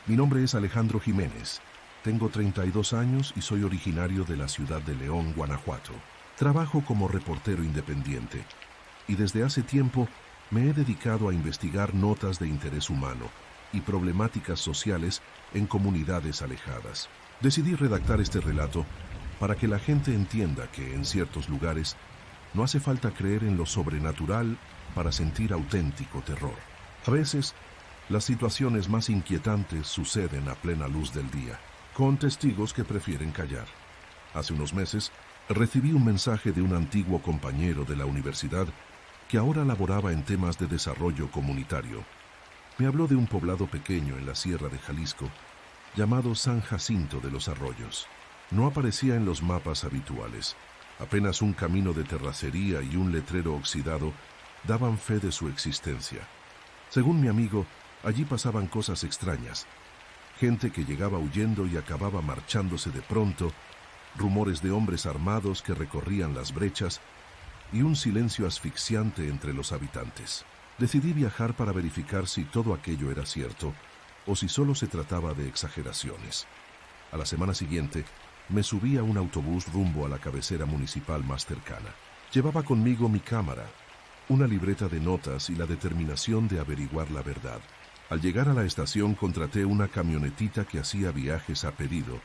Mi nombre es Alejandro Jiménez. Tengo 32 años y soy originario de la ciudad de León, Guanajuato. Trabajo como reportero independiente y desde hace tiempo me he dedicado a investigar notas de interés humano y problemáticas sociales en comunidades alejadas. Decidí redactar este relato para que la gente entienda que en ciertos lugares no hace falta creer en lo sobrenatural para sentir auténtico terror. A veces, las situaciones más inquietantes suceden a plena luz del día, con testigos que prefieren callar. Hace unos meses, recibí un mensaje de un antiguo compañero de la universidad que ahora laboraba en temas de desarrollo comunitario. Me habló de un poblado pequeño en la sierra de Jalisco, llamado San Jacinto de los Arroyos. No aparecía en los mapas habituales. Apenas un camino de terracería y un letrero oxidado daban fe de su existencia. Según mi amigo, allí pasaban cosas extrañas. Gente que llegaba huyendo y acababa marchándose de pronto, rumores de hombres armados que recorrían las brechas y un silencio asfixiante entre los habitantes. Decidí viajar para verificar si todo aquello era cierto o si solo se trataba de exageraciones. A la semana siguiente, me subí a un autobús rumbo a la cabecera municipal más cercana. Llevaba conmigo mi cámara, una libreta de notas y la determinación de averiguar la verdad. Al llegar a la estación contraté una camionetita que hacía viajes a pedido.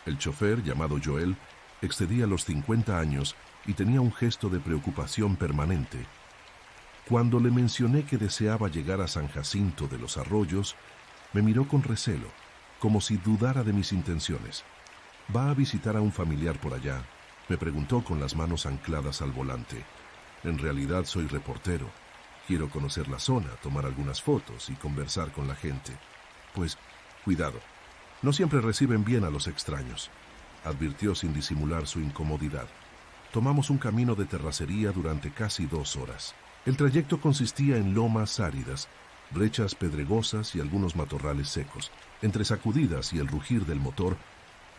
El chofer, llamado Joel, excedía los 50 años y tenía un gesto de preocupación permanente. Cuando le mencioné que deseaba llegar a San Jacinto de los Arroyos, me miró con recelo, como si dudara de mis intenciones. ¿Va a visitar a un familiar por allá?, me preguntó con las manos ancladas al volante. En realidad soy reportero. Quiero conocer la zona, tomar algunas fotos y conversar con la gente. Pues, cuidado, no siempre reciben bien a los extraños, advirtió sin disimular su incomodidad. Tomamos un camino de terracería durante casi 2 horas. El trayecto consistía en lomas áridas, brechas pedregosas y algunos matorrales secos. Entre sacudidas y el rugir del motor,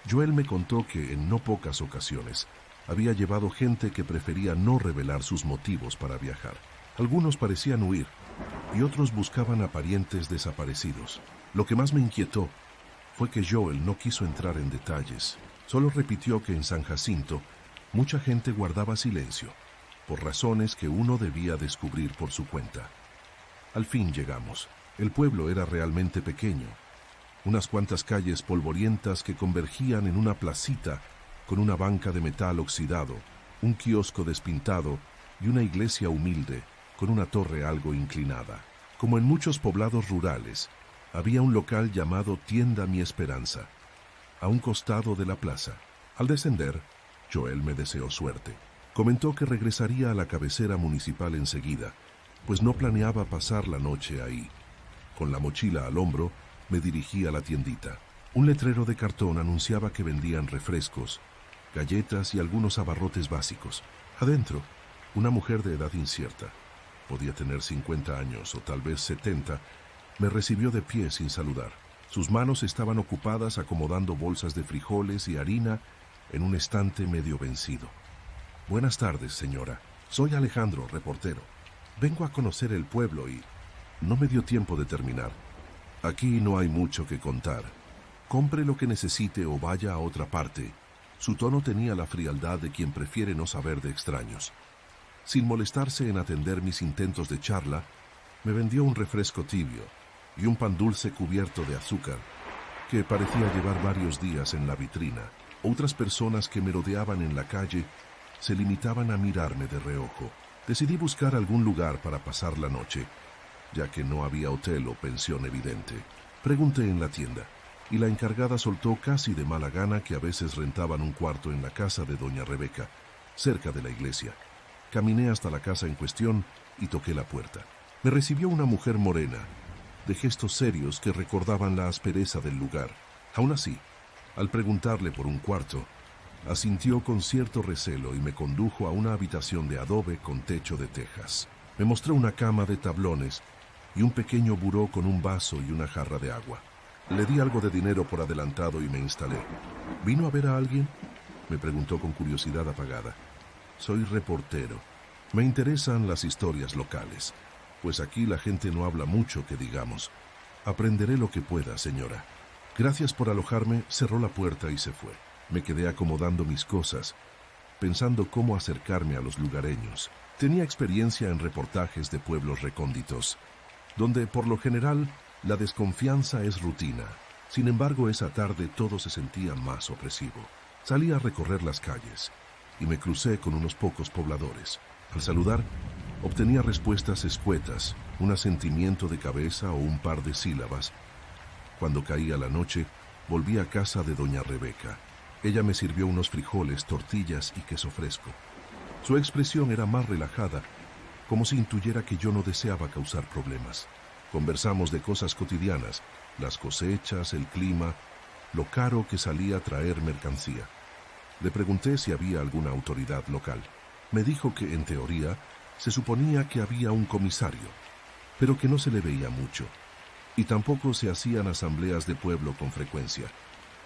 Joel me contó que en no pocas ocasiones había llevado gente que prefería no revelar sus motivos para viajar. Algunos parecían huir y otros buscaban a parientes desaparecidos. Lo que más me inquietó fue que Joel no quiso entrar en detalles. Solo repitió que en San Jacinto mucha gente guardaba silencio, por razones que uno debía descubrir por su cuenta. Al fin llegamos. El pueblo era realmente pequeño. Unas cuantas calles polvorientas que convergían en una placita con una banca de metal oxidado, un kiosco despintado y una iglesia humilde con una torre algo inclinada. Como en muchos poblados rurales, había un local llamado Tienda Mi Esperanza, a un costado de la plaza. Al descender, Joel me deseó suerte. Comentó que regresaría a la cabecera municipal enseguida, pues no planeaba pasar la noche ahí. Con la mochila al hombro, me dirigí a la tiendita. Un letrero de cartón anunciaba que vendían refrescos, galletas y algunos abarrotes básicos. Adentro, una mujer de edad incierta, podía tener 50 años o tal vez 70, me recibió de pie sin saludar. Sus manos estaban ocupadas acomodando bolsas de frijoles y harina en un estante medio vencido. Buenas tardes, señora. Soy Alejandro, reportero. Vengo a conocer el pueblo y no me dio tiempo de terminar. Aquí no hay mucho que contar. Compre lo que necesite o vaya a otra parte. Su tono tenía la frialdad de quien prefiere no saber de extraños. Sin molestarse en atender mis intentos de charla, me vendió un refresco tibio y un pan dulce cubierto de azúcar, que parecía llevar varios días en la vitrina. Otras personas que me rodeaban en la calle se limitaban a mirarme de reojo. Decidí buscar algún lugar para pasar la noche, ya que no había hotel o pensión evidente. Pregunté en la tienda, y la encargada soltó casi de mala gana que a veces rentaban un cuarto en la casa de doña Rebeca, cerca de la iglesia. Caminé hasta la casa en cuestión y toqué la puerta. Me recibió una mujer morena, de gestos serios que recordaban la aspereza del lugar. Aún así, al preguntarle por un cuarto, asintió con cierto recelo y me condujo a una habitación de adobe con techo de tejas. Me mostró una cama de tablones y un pequeño buró con un vaso y una jarra de agua. Le di algo de dinero por adelantado y me instalé. ¿Vino a ver a alguien?, me preguntó con curiosidad apagada. Soy reportero. Me interesan las historias locales, pues aquí la gente no habla mucho que digamos. Aprenderé lo que pueda, señora. Gracias por alojarme, cerró la puerta y se fue. Me quedé acomodando mis cosas, pensando cómo acercarme a los lugareños. Tenía experiencia en reportajes de pueblos recónditos, donde por lo general la desconfianza es rutina. Sin embargo, esa tarde todo se sentía más opresivo. Salí a recorrer las calles y me crucé con unos pocos pobladores. Al saludar, obtenía respuestas escuetas, un asentimiento de cabeza o un par de sílabas. Cuando caía la noche, volví a casa de doña Rebeca. Ella me sirvió unos frijoles, tortillas y queso fresco. Su expresión era más relajada, como si intuyera que yo no deseaba causar problemas. Conversamos de cosas cotidianas, las cosechas, el clima, lo caro que salía a traer mercancía. Le pregunté si había alguna autoridad local. Me dijo que, en teoría, se suponía que había un comisario, pero que no se le veía mucho, y tampoco se hacían asambleas de pueblo con frecuencia.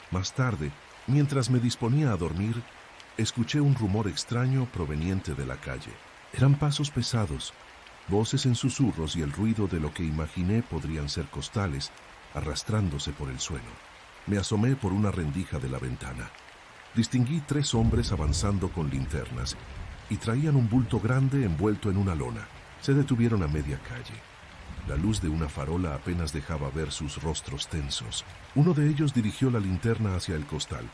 Más tarde, mientras me disponía a dormir, escuché un rumor extraño proveniente de la calle. Eran pasos pesados, voces en susurros y el ruido de lo que imaginé podrían ser costales arrastrándose por el suelo. Me asomé por una rendija de la ventana. Distinguí 3 hombres avanzando con linternas y traían un bulto grande envuelto en una lona. Se detuvieron a media calle. La luz de una farola apenas dejaba ver sus rostros tensos. Uno de ellos dirigió la linterna hacia el costal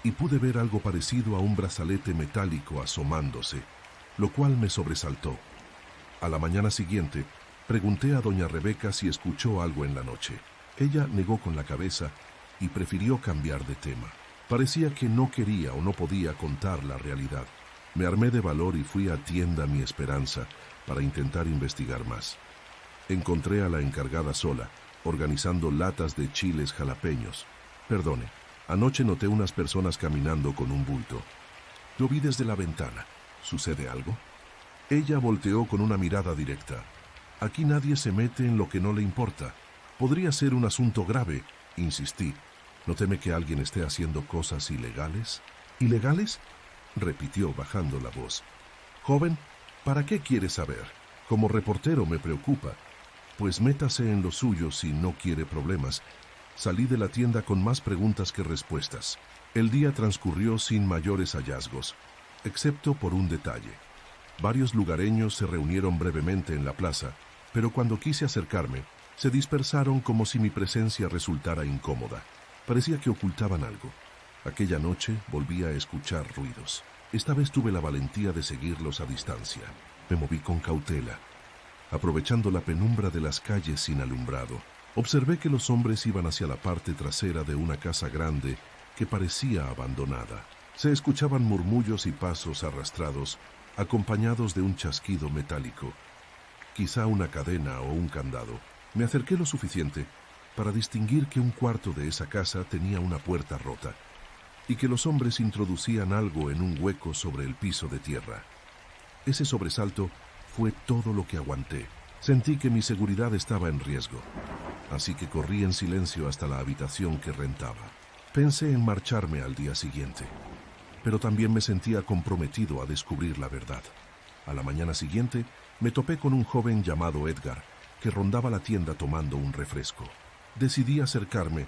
y pude ver algo parecido a un brazalete metálico asomándose, lo cual me sobresaltó. A la mañana siguiente, pregunté a doña Rebeca si escuchó algo en la noche. Ella negó con la cabeza y prefirió cambiar de tema. Parecía que no quería o no podía contar la realidad. Me armé de valor y fui a Tienda Mi Esperanza para intentar investigar más. Encontré a la encargada sola, organizando latas de chiles jalapeños. Perdone, anoche noté unas personas caminando con un bulto. Lo vi desde la ventana. ¿Sucede algo? Ella volteó con una mirada directa. Aquí nadie se mete en lo que no le importa. Podría ser un asunto grave, insistí. ¿No teme que alguien esté haciendo cosas ilegales? ¿Ilegales?, repitió bajando la voz. Joven, ¿para qué quiere saber? Como reportero me preocupa. Pues métase en lo suyo si no quiere problemas. Salí de la tienda con más preguntas que respuestas. El día transcurrió sin mayores hallazgos, excepto por un detalle. Varios lugareños se reunieron brevemente en la plaza, pero cuando quise acercarme, se dispersaron como si mi presencia resultara incómoda. Parecía que ocultaban algo. Aquella noche volví a escuchar ruidos. Esta vez tuve la valentía de seguirlos a distancia. Me moví con cautela, aprovechando la penumbra de las calles sin alumbrado. Observé que los hombres iban hacia la parte trasera de una casa grande que parecía abandonada. Se escuchaban murmullos y pasos arrastrados, acompañados de un chasquido metálico, quizá una cadena o un candado. Me acerqué lo suficiente para distinguir que un cuarto de esa casa tenía una puerta rota y que los hombres introducían algo en un hueco sobre el piso de tierra. Ese sobresalto fue todo lo que aguanté. Sentí que mi seguridad estaba en riesgo, así que corrí en silencio hasta la habitación que rentaba. Pensé en marcharme al día siguiente, pero también me sentía comprometido a descubrir la verdad. A la mañana siguiente me topé con un joven llamado Edgar, que rondaba la tienda tomando un refresco. Decidí acercarme,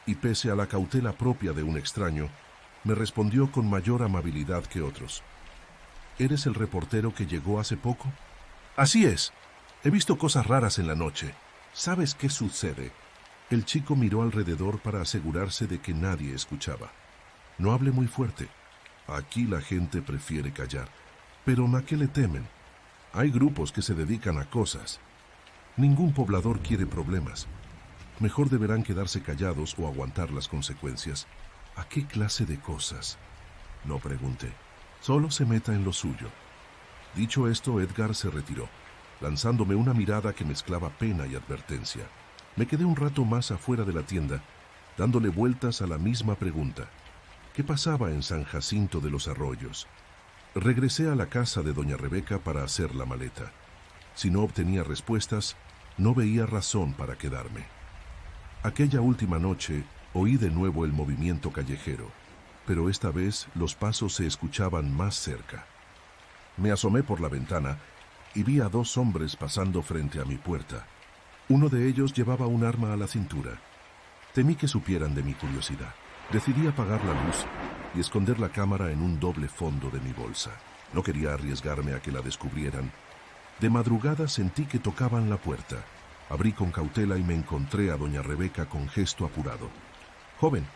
y pese a la cautela propia de un extraño, me respondió con mayor amabilidad que otros. ¿Eres el reportero que llegó hace poco? Así es. He visto cosas raras en la noche. ¿Sabes qué sucede? El chico miró alrededor para asegurarse de que nadie escuchaba. No hable muy fuerte. Aquí la gente prefiere callar. Pero ¿a qué le temen? Hay grupos que se dedican a cosas. Ningún poblador quiere problemas. Mejor deberán quedarse callados o aguantar las consecuencias. ¿A qué clase de cosas? No pregunté. Solo se meta en lo suyo. Dicho esto, Edgar se retiró, lanzándome una mirada que mezclaba pena y advertencia. Me quedé un rato más afuera de la tienda, dándole vueltas a la misma pregunta. ¿Qué pasaba en San Jacinto de los Arroyos? Regresé a la casa de doña Rebeca para hacer la maleta. Si no obtenía respuestas, no veía razón para quedarme. Aquella última noche oí de nuevo el movimiento callejero, pero esta vez los pasos se escuchaban más cerca. Me asomé por la ventana y vi a 2 hombres pasando frente a mi puerta. Uno de ellos llevaba un arma a la cintura. Temí que supieran de mi curiosidad. Decidí apagar la luz y esconder la cámara en un doble fondo de mi bolsa. No quería arriesgarme a que la descubrieran. De madrugada sentí que tocaban la puerta. Abrí con cautela y me encontré a doña Rebeca con gesto apurado. «Joven,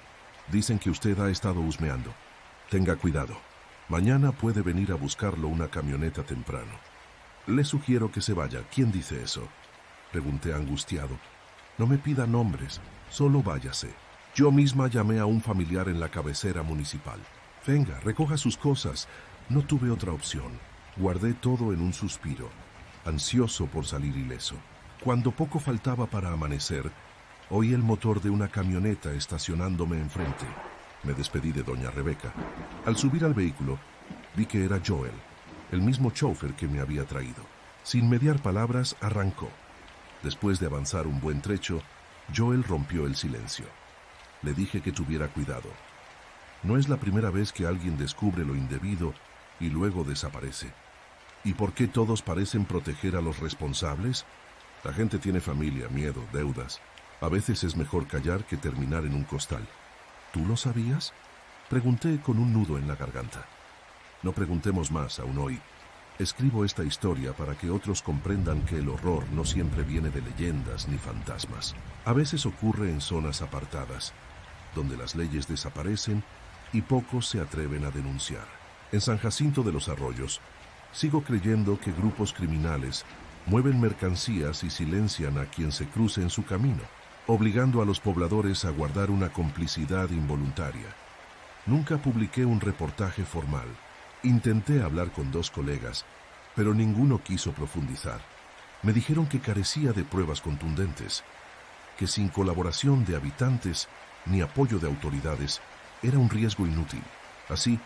dicen que usted ha estado husmeando. Tenga cuidado. Mañana puede venir a buscarlo una camioneta temprano. Le sugiero que se vaya». «¿Quién dice eso?», pregunté angustiado. «No me pida nombres, solo váyase. Yo misma llamé a un familiar en la cabecera municipal. Venga, recoja sus cosas». No tuve otra opción. Guardé todo en un suspiro, ansioso por salir ileso. Cuando poco faltaba para amanecer, oí el motor de una camioneta estacionándome enfrente. Me despedí de doña Rebeca. Al subir al vehículo, vi que era Joel, el mismo chófer que me había traído. Sin mediar palabras, arrancó. Después de avanzar un buen trecho, Joel rompió el silencio. Le dije que tuviera cuidado. No es la primera vez que alguien descubre lo indebido y luego desaparece. ¿Y por qué todos parecen proteger a los responsables? La gente tiene familia, miedo, deudas. A veces es mejor callar que terminar en un costal. ¿Tú lo sabías?, pregunté con un nudo en la garganta. No preguntemos más aún hoy. Escribo esta historia para que otros comprendan que el horror no siempre viene de leyendas ni fantasmas. A veces ocurre en zonas apartadas, donde las leyes desaparecen y pocos se atreven a denunciar. En San Jacinto de los Arroyos, sigo creyendo que grupos criminales mueven mercancías y silencian a quien se cruce en su camino, obligando a los pobladores a guardar una complicidad involuntaria. Nunca publiqué un reportaje formal. Intenté hablar con 2 colegas, pero ninguno quiso profundizar. Me dijeron que carecía de pruebas contundentes, que sin colaboración de habitantes ni apoyo de autoridades era un riesgo inútil. Así,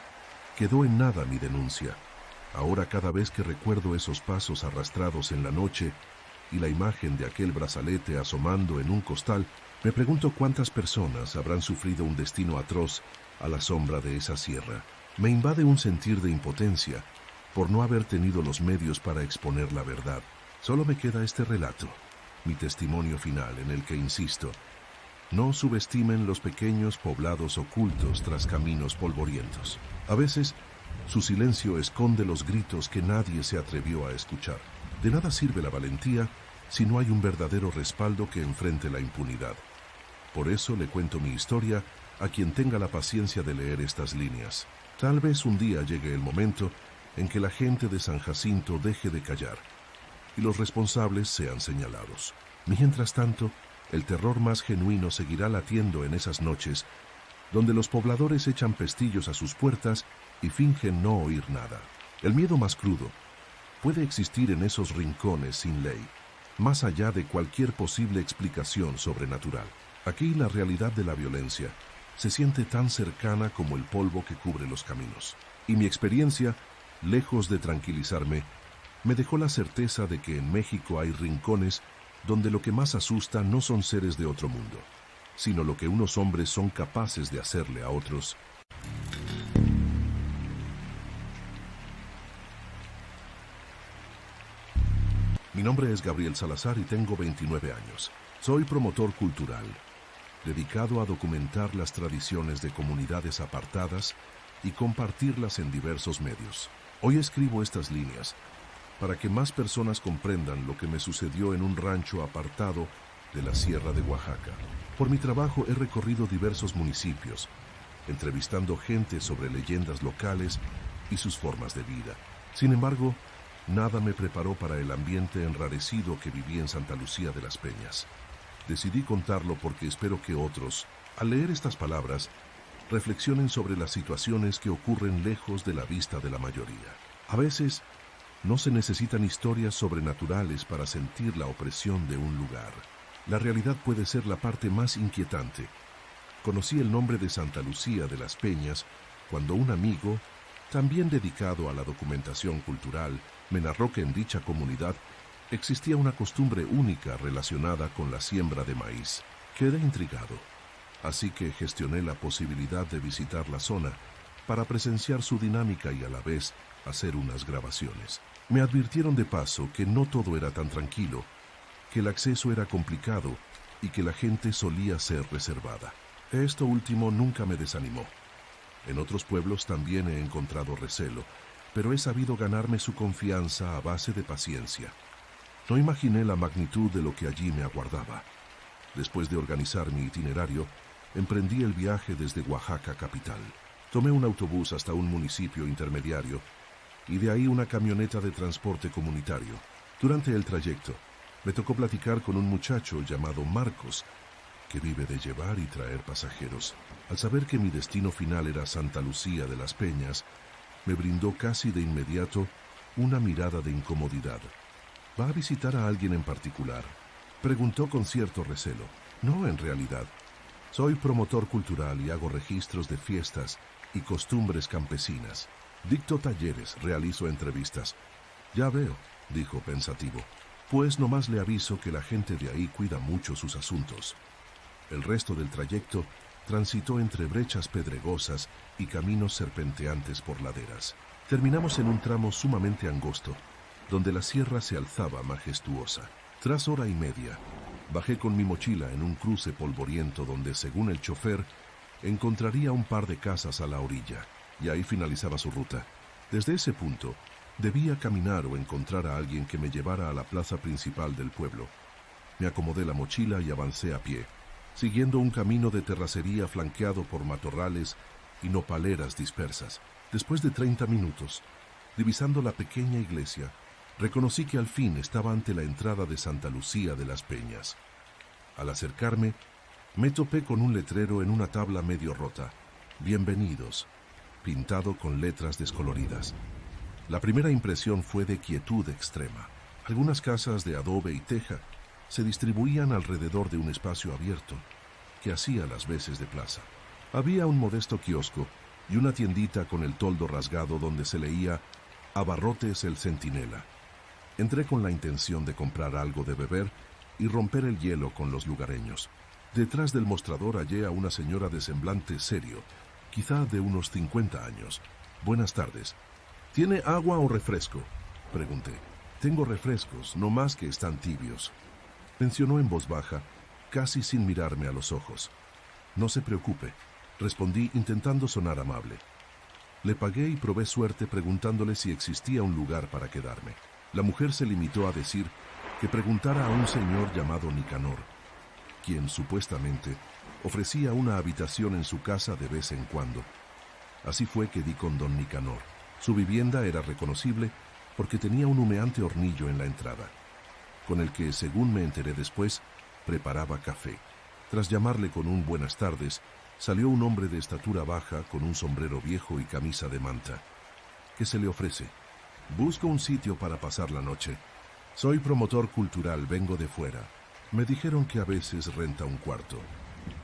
quedó en nada mi denuncia. Ahora, cada vez que recuerdo esos pasos arrastrados en la noche y la imagen de aquel brazalete asomando en un costal, me pregunto cuántas personas habrán sufrido un destino atroz a la sombra de esa sierra. Me invade un sentir de impotencia por no haber tenido los medios para exponer la verdad. Solo me queda este relato, mi testimonio final, en el que insisto: no subestimen los pequeños poblados ocultos tras caminos polvorientos. A veces, su silencio esconde los gritos que nadie se atrevió a escuchar. De nada sirve la valentía si no hay un verdadero respaldo que enfrente la impunidad. Por eso le cuento mi historia a quien tenga la paciencia de leer estas líneas. Tal vez un día llegue el momento en que la gente de San Jacinto deje de callar y los responsables sean señalados. Mientras tanto, el terror más genuino seguirá latiendo en esas noches donde los pobladores echan pestillos a sus puertas y fingen no oír nada. El miedo más crudo puede existir en esos rincones sin ley, más allá de cualquier posible explicación sobrenatural. Aquí la realidad de la violencia se siente tan cercana como el polvo que cubre los caminos. Y mi experiencia, lejos de tranquilizarme, me dejó la certeza de que en México hay rincones donde lo que más asusta no son seres de otro mundo, sino lo que unos hombres son capaces de hacerle a otros. Mi nombre es Gabriel Salazar y tengo 29 años. Soy promotor cultural, dedicado a documentar las tradiciones de comunidades apartadas y compartirlas en diversos medios. Hoy escribo estas líneas para que más personas comprendan lo que me sucedió en un rancho apartado de la Sierra de Oaxaca. Por mi trabajo he recorrido diversos municipios, entrevistando gente sobre leyendas locales y sus formas de vida. Sin embargo, nada me preparó para el ambiente enrarecido que viví en Santa Lucía de las Peñas. Decidí contarlo porque espero que otros, al leer estas palabras, reflexionen sobre las situaciones que ocurren lejos de la vista de la mayoría. A veces, no se necesitan historias sobrenaturales para sentir la opresión de un lugar. La realidad puede ser la parte más inquietante. Conocí el nombre de Santa Lucía de las Peñas cuando un amigo, también dedicado a la documentación cultural, me narró que en dicha comunidad existía una costumbre única relacionada con la siembra de maíz. Quedé intrigado, así que gestioné la posibilidad de visitar la zona para presenciar su dinámica y a la vez hacer unas grabaciones. Me advirtieron de paso que no todo era tan tranquilo, que el acceso era complicado y que la gente solía ser reservada. Esto último nunca me desanimó. En otros pueblos también he encontrado recelo, pero he sabido ganarme su confianza a base de paciencia. No imaginé la magnitud de lo que allí me aguardaba. Después de organizar mi itinerario, emprendí el viaje desde Oaxaca capital. Tomé un autobús hasta un municipio intermediario y de ahí una camioneta de transporte comunitario. Durante el trayecto, me tocó platicar con un muchacho llamado Marcos, que vive de llevar y traer pasajeros. Al saber que mi destino final era Santa Lucía de las Peñas, me brindó casi de inmediato una mirada de incomodidad. ¿Va a visitar a alguien en particular?, preguntó con cierto recelo. No, en realidad. Soy promotor cultural y hago registros de fiestas y costumbres campesinas. Dicto talleres, realizo entrevistas. Ya veo, dijo pensativo. Pues nomás le aviso que la gente de ahí cuida mucho sus asuntos. El resto del trayecto transitó entre brechas pedregosas y caminos serpenteantes por laderas. Terminamos en un tramo sumamente angosto, donde la sierra se alzaba majestuosa. Tras hora y media, bajé con mi mochila en un cruce polvoriento donde, según el chofer, encontraría un par de casas a la orilla, y ahí finalizaba su ruta. Desde ese punto, debía caminar o encontrar a alguien que me llevara a la plaza principal del pueblo. Me acomodé la mochila y avancé a pie, siguiendo un camino de terracería flanqueado por matorrales y nopaleras dispersas. Después de 30 minutos, divisando la pequeña iglesia, reconocí que al fin estaba ante la entrada de Santa Lucía de las Peñas. Al acercarme, me topé con un letrero en una tabla medio rota: Bienvenidos, pintado con letras descoloridas. La primera impresión fue de quietud extrema. Algunas casas de adobe y teja se distribuían alrededor de un espacio abierto que hacía las veces de plaza. Había un modesto kiosco y una tiendita con el toldo rasgado donde se leía Abarrotes el Centinela. Entré con la intención de comprar algo de beber y romper el hielo con los lugareños. Detrás del mostrador hallé a una señora de semblante serio, quizá de unos 50 años. Buenas tardes. ¿Tiene agua o refresco?, pregunté. Tengo refrescos, no más que están tibios, mencionó en voz baja, casi sin mirarme a los ojos. No se preocupe, respondí intentando sonar amable. Le pagué y probé suerte preguntándole si existía un lugar para quedarme. La mujer se limitó a decir que preguntara a un señor llamado Nicanor, quien supuestamente ofrecía una habitación en su casa de vez en cuando. Así fue que di con don Nicanor. Su vivienda era reconocible porque tenía un humeante hornillo en la entrada, con el que, según me enteré después, preparaba café. Tras llamarle con un buenas tardes, salió un hombre de estatura baja con un sombrero viejo y camisa de manta. ¿Qué se le ofrece? Busco un sitio para pasar la noche. Soy promotor cultural, vengo de fuera. Me dijeron que a veces renta un cuarto.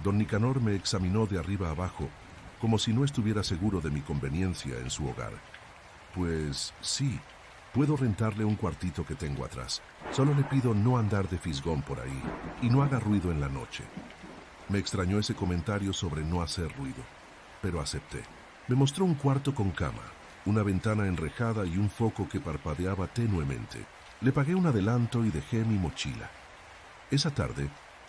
Don Nicanor me examinó de arriba a abajo, como si no estuviera seguro de mi conveniencia en su hogar. Pues sí, puedo rentarle un cuartito que tengo atrás. Solo le pido no andar de fisgón por ahí y no haga ruido en la noche. Me extrañó ese comentario sobre no hacer ruido, pero acepté. Me mostró un cuarto con cama, una ventana enrejada y un foco que parpadeaba tenuemente. Le pagué un adelanto y dejé mi mochila. Esa tarde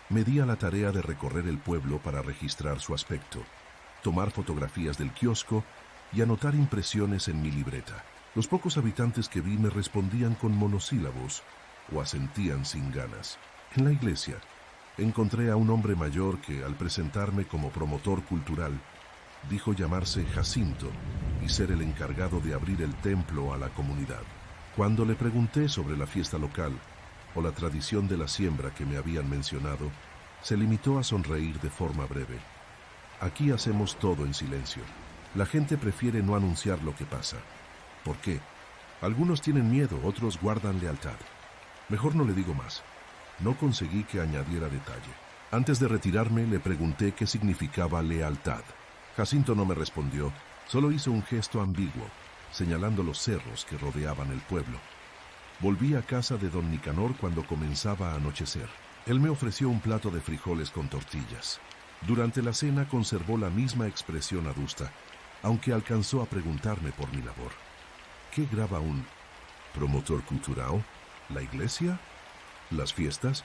me di a la tarea de recorrer el pueblo para registrar su aspecto, tomar fotografías del kiosco y anotar impresiones en mi libreta. Los pocos habitantes que vi me respondían con monosílabos o asentían sin ganas. En la iglesia encontré a un hombre mayor que, al presentarme como promotor cultural, dijo llamarse Jacinto y ser el encargado de abrir el templo a la comunidad. Cuando le pregunté sobre la fiesta local o la tradición de la siembra que me habían mencionado, se limitó a sonreír de forma breve. Aquí hacemos todo en silencio. La gente prefiere no anunciar lo que pasa. ¿Por qué? Algunos tienen miedo, otros guardan lealtad. Mejor no le digo más. No conseguí que añadiera detalle. Antes de retirarme le pregunté qué significaba lealtad. Jacinto no me respondió, solo hizo un gesto ambiguo, señalando los cerros que rodeaban el pueblo. Volví a casa de don Nicanor cuando comenzaba a anochecer. Él me ofreció un plato de frijoles con tortillas. Durante la cena conservó la misma expresión adusta, aunque alcanzó a preguntarme por mi labor. ¿Qué graba un promotor cultural? ¿La iglesia? ¿Las fiestas?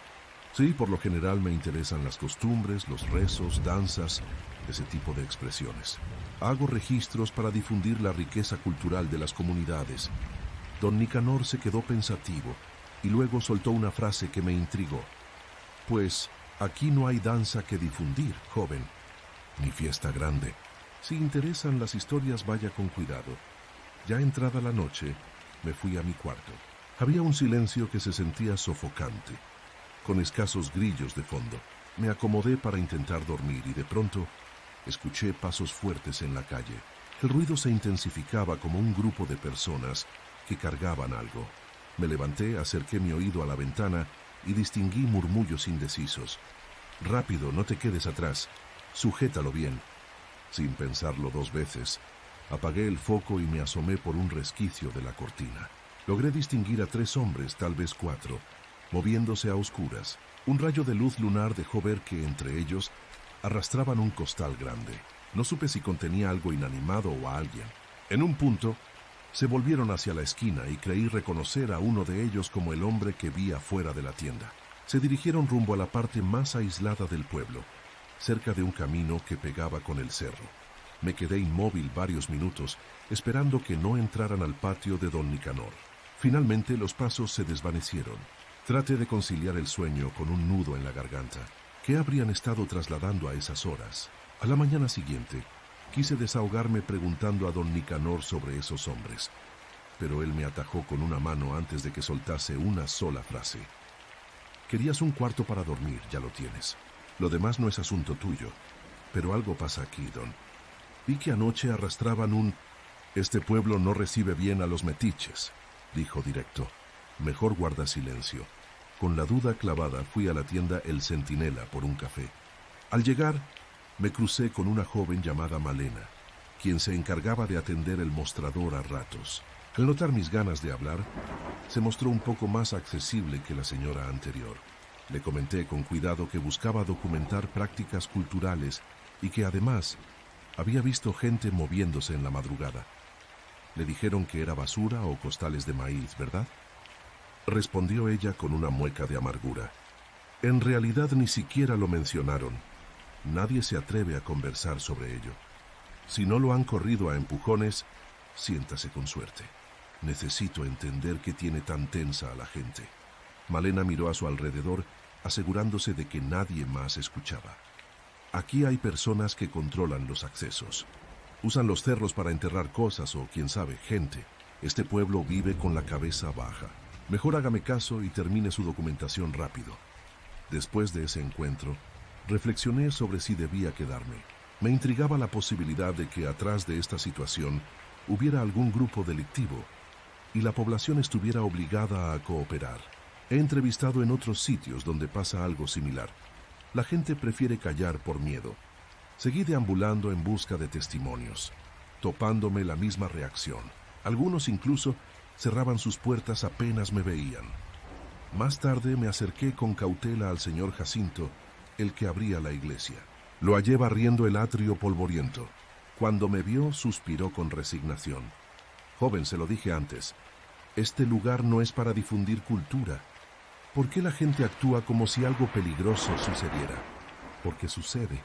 Sí, por lo general me interesan las costumbres, los rezos, danzas, ese tipo de expresiones. Hago registros para difundir la riqueza cultural de las comunidades. Don Nicanor se quedó pensativo y luego soltó una frase que me intrigó. Pues aquí no hay danza que difundir, joven, ni fiesta grande. Si interesan las historias, vaya con cuidado. Ya entrada la noche, me fui a mi cuarto. Había un silencio que se sentía sofocante, con escasos grillos de fondo. Me acomodé para intentar dormir y de pronto escuché pasos fuertes en la calle. El ruido se intensificaba como un grupo de personas que cargaban algo. Me levanté, acerqué mi oído a la ventana y distinguí murmullos indecisos. Rápido, no te quedes atrás. Sujétalo bien. Sin pensarlo dos veces, apagué el foco y me asomé por un resquicio de la cortina. Logré distinguir a 3 hombres, tal vez 4, moviéndose a oscuras. Un rayo de luz lunar dejó ver que entre ellos arrastraban un costal grande. No supe si contenía algo inanimado o a alguien. En un punto, se volvieron hacia la esquina y creí reconocer a uno de ellos como el hombre que vi afuera de la tienda. Se dirigieron rumbo a la parte más aislada del pueblo, cerca de un camino que pegaba con el cerro. Me quedé inmóvil varios minutos, esperando que no entraran al patio de don Nicanor. Finalmente los pasos se desvanecieron. Traté de conciliar el sueño con un nudo en la garganta. ¿Qué habrían estado trasladando a esas horas? A la mañana siguiente, quise desahogarme preguntando a don Nicanor sobre esos hombres, pero él me atajó con una mano antes de que soltase una sola frase. Querías un cuarto para dormir, ya lo tienes. Lo demás no es asunto tuyo. Pero algo pasa aquí, don. Vi que anoche arrastraban un... Este pueblo no recibe bien a los metiches, dijo directo. Mejor guarda silencio. Con la duda clavada fui a la tienda El Centinela por un café. Al llegar, me crucé con una joven llamada Malena, quien se encargaba de atender el mostrador a ratos. Al notar mis ganas de hablar, se mostró un poco más accesible que la señora anterior. Le comenté con cuidado que buscaba documentar prácticas culturales y que además había visto gente moviéndose en la madrugada. Le dijeron que era basura o costales de maíz, ¿verdad? Respondió ella con una mueca de amargura. En realidad ni siquiera lo mencionaron. Nadie se atreve a conversar sobre ello. Si no lo han corrido a empujones, siéntase con suerte. Necesito entender qué tiene tan tensa a la gente. Malena miró a su alrededor, asegurándose de que nadie más escuchaba. Aquí hay personas que controlan los accesos. Usan los cerros para enterrar cosas o, quién sabe, gente. Este pueblo vive con la cabeza baja. Mejor hágame caso y termine su documentación rápido. Después de ese encuentro, reflexioné sobre si debía quedarme. Me intrigaba la posibilidad de que atrás de esta situación hubiera algún grupo delictivo y la población estuviera obligada a cooperar. He entrevistado en otros sitios donde pasa algo similar. La gente prefiere callar por miedo. Seguí deambulando en busca de testimonios, topándome la misma reacción. Algunos incluso cerraban sus puertas apenas me veían. Más tarde me acerqué con cautela al señor Jacinto, el que abría la iglesia. Lo hallé barriendo el atrio polvoriento. Cuando me vio, suspiró con resignación. Joven, se lo dije antes, este lugar no es para difundir cultura. ¿Por qué la gente actúa como si algo peligroso sucediera? Porque sucede.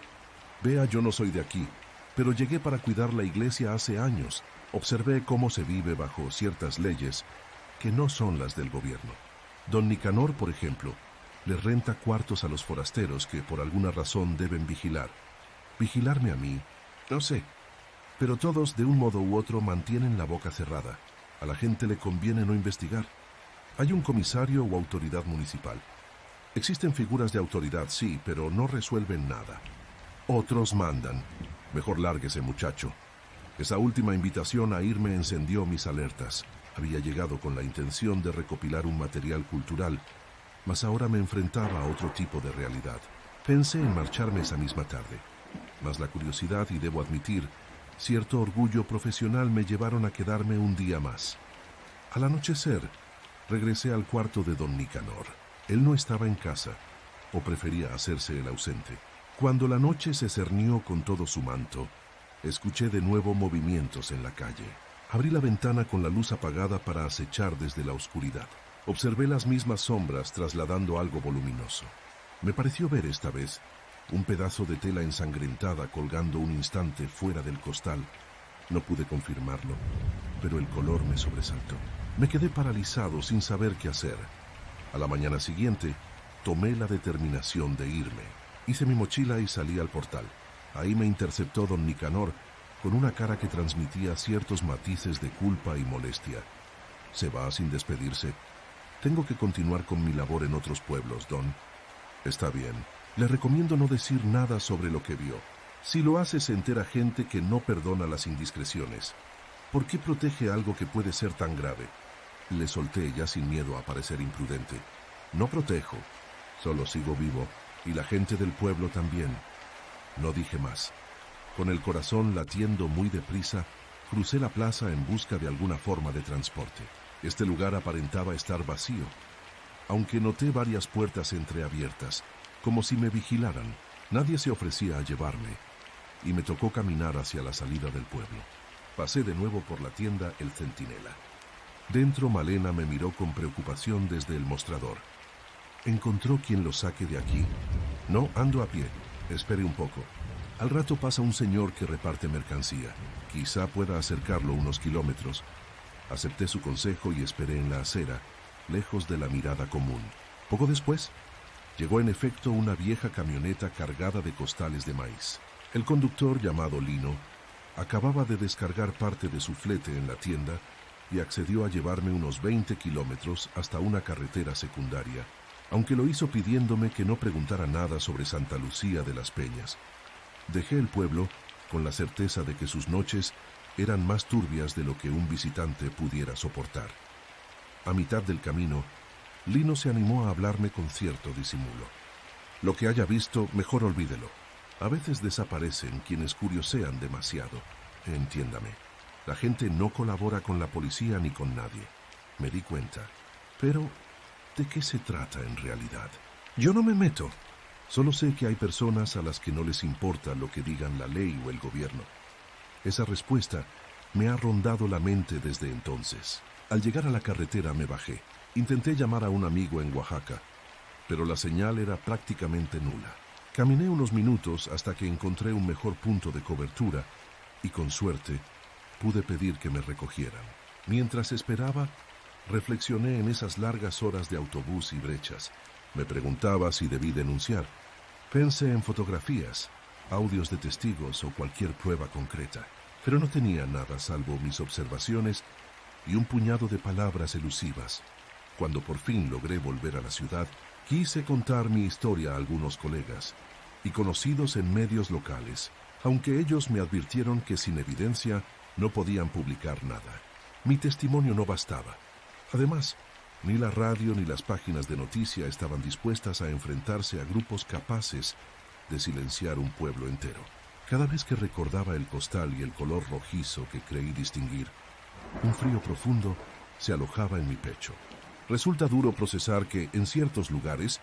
Vea, yo no soy de aquí, pero llegué para cuidar la iglesia hace años. Observé cómo se vive bajo ciertas leyes que no son las del gobierno. Don Nicanor, por ejemplo, le renta cuartos a los forasteros que por alguna razón deben vigilar. ¿Vigilarme a mí? No sé. Pero todos, de un modo u otro, mantienen la boca cerrada. A la gente le conviene no investigar. Hay un comisario o autoridad municipal. Existen figuras de autoridad, sí, pero no resuelven nada. Otros mandan. Mejor lárguese, muchacho. Esa última invitación a irme encendió mis alertas. Había llegado con la intención de recopilar un material cultural, mas ahora me enfrentaba a otro tipo de realidad. Pensé en marcharme esa misma tarde, mas la curiosidad y, debo admitir, cierto orgullo profesional me llevaron a quedarme un día más. Al anochecer, regresé al cuarto de don Nicanor. Él no estaba en casa, o prefería hacerse el ausente. Cuando la noche se cernió con todo su manto, escuché de nuevo movimientos en la calle. Abrí la ventana con la luz apagada para acechar desde la oscuridad. Observé las mismas sombras trasladando algo voluminoso. Me pareció ver esta vez un pedazo de tela ensangrentada colgando un instante fuera del costal. No pude confirmarlo, pero el color me sobresaltó. Me quedé paralizado sin saber qué hacer. A la mañana siguiente, tomé la determinación de irme. Hice mi mochila y salí al portal. Ahí me interceptó don Nicanor con una cara que transmitía ciertos matices de culpa y molestia. ¿Se va sin despedirse? Tengo que continuar con mi labor en otros pueblos, don. Está bien. Le recomiendo no decir nada sobre lo que vio. Si lo hace, se entera gente que no perdona las indiscreciones. ¿Por qué protege algo que puede ser tan grave? Le solté ya sin miedo a parecer imprudente. No protejo, solo sigo vivo, y la gente del pueblo también. No dije más. Con el corazón latiendo muy deprisa, crucé la plaza en busca de alguna forma de transporte. Este lugar aparentaba estar vacío, aunque noté varias puertas entreabiertas, como si me vigilaran. Nadie se ofrecía a llevarme, y me tocó caminar hacia la salida del pueblo. Pasé de nuevo por la tienda El Centinela. Dentro, Malena me miró con preocupación desde el mostrador. ¿Encontró quien lo saque de aquí? No, ando a pie. Espere un poco. Al rato pasa un señor que reparte mercancía. Quizá pueda acercarlo unos kilómetros. Acepté su consejo y esperé en la acera, lejos de la mirada común. Poco después, llegó en efecto una vieja camioneta cargada de costales de maíz. El conductor, llamado Lino, acababa de descargar parte de su flete en la tienda y accedió a llevarme unos 20 kilómetros hasta una carretera secundaria, aunque lo hizo pidiéndome que no preguntara nada sobre Santa Lucía de las Peñas. Dejé el pueblo con la certeza de que sus noches eran más turbias de lo que un visitante pudiera soportar. A mitad del camino, Lino se animó a hablarme con cierto disimulo. Lo que haya visto, mejor olvídelo. A veces desaparecen quienes curiosean demasiado. Entiéndame, la gente no colabora con la policía ni con nadie. Me di cuenta. Pero, ¿de qué se trata en realidad? Yo no me meto. Solo sé que hay personas a las que no les importa lo que digan la ley o el gobierno. Esa respuesta me ha rondado la mente desde entonces. Al llegar a la carretera me bajé. Intenté llamar a un amigo en Oaxaca, pero la señal era prácticamente nula. Caminé unos minutos hasta que encontré un mejor punto de cobertura y, con suerte, pude pedir que me recogieran. Mientras esperaba, reflexioné en esas largas horas de autobús y brechas. Me preguntaba si debí denunciar. Pensé en fotografías, audios de testigos o cualquier prueba concreta, pero no tenía nada salvo mis observaciones y un puñado de palabras elusivas. Cuando por fin logré volver a la ciudad, quise contar mi historia a algunos colegas y conocidos en medios locales, aunque ellos me advirtieron que sin evidencia no podían publicar nada. Mi testimonio no bastaba. Además, ni la radio ni las páginas de noticia estaban dispuestas a enfrentarse a grupos capaces de silenciar un pueblo entero. Cada vez que recordaba el costal y el color rojizo que creí distinguir, un frío profundo se alojaba en mi pecho. Resulta duro procesar que, en ciertos lugares,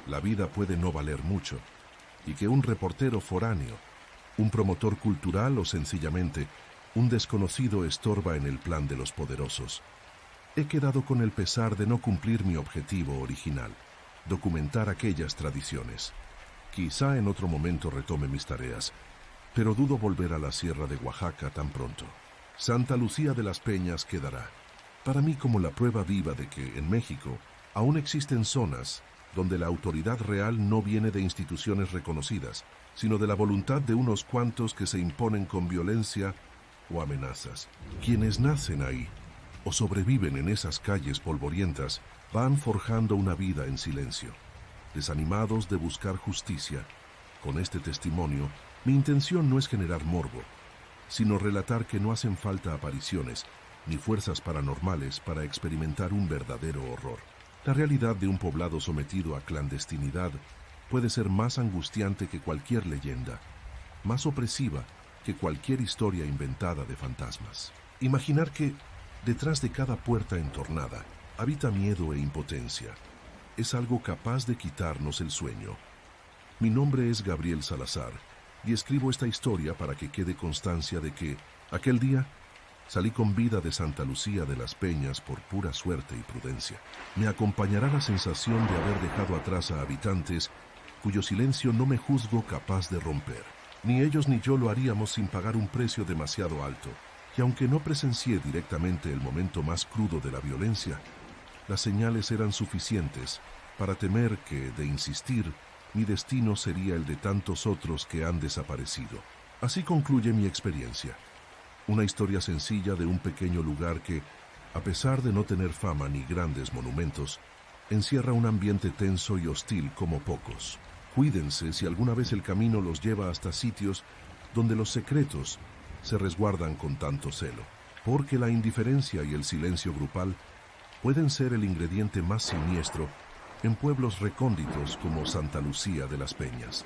la vida puede no valer mucho, y que un reportero foráneo, un promotor cultural o sencillamente un desconocido estorba en el plan de los poderosos. He quedado con el pesar de no cumplir mi objetivo original, documentar aquellas tradiciones. Quizá en otro momento retome mis tareas, pero dudo volver a la sierra de Oaxaca tan pronto. Santa Lucía de las Peñas quedará, para mí, como la prueba viva de que, en México, aún existen zonas donde la autoridad real no viene de instituciones reconocidas, sino de la voluntad de unos cuantos que se imponen con violencia o amenazas. Quienes nacen ahí o sobreviven en esas calles polvorientas van forjando una vida en silencio. Desanimados de buscar justicia, con este testimonio, mi intención no es generar morbo, sino relatar que no hacen falta apariciones ni fuerzas paranormales para experimentar un verdadero horror. La realidad de un poblado sometido a clandestinidad puede ser más angustiante que cualquier leyenda, más opresiva que cualquier historia inventada de fantasmas. Imaginar que, detrás de cada puerta entornada, habita miedo e impotencia, es algo capaz de quitarnos el sueño. Mi nombre es Gabriel Salazar, y escribo esta historia para que quede constancia de que, aquel día, salí con vida de Santa Lucía de las Peñas por pura suerte y prudencia. Me acompañará la sensación de haber dejado atrás a habitantes cuyo silencio no me juzgo capaz de romper. Ni ellos ni yo lo haríamos sin pagar un precio demasiado alto. Y aunque no presencié directamente el momento más crudo de la violencia, las señales eran suficientes para temer que, de insistir, mi destino sería el de tantos otros que han desaparecido. Así concluye mi experiencia. Una historia sencilla de un pequeño lugar que, a pesar de no tener fama ni grandes monumentos, encierra un ambiente tenso y hostil como pocos. Cuídense si alguna vez el camino los lleva hasta sitios donde los secretos se resguardan con tanto celo, porque la indiferencia y el silencio grupal pueden ser el ingrediente más siniestro en pueblos recónditos como Santa Lucía de las Peñas.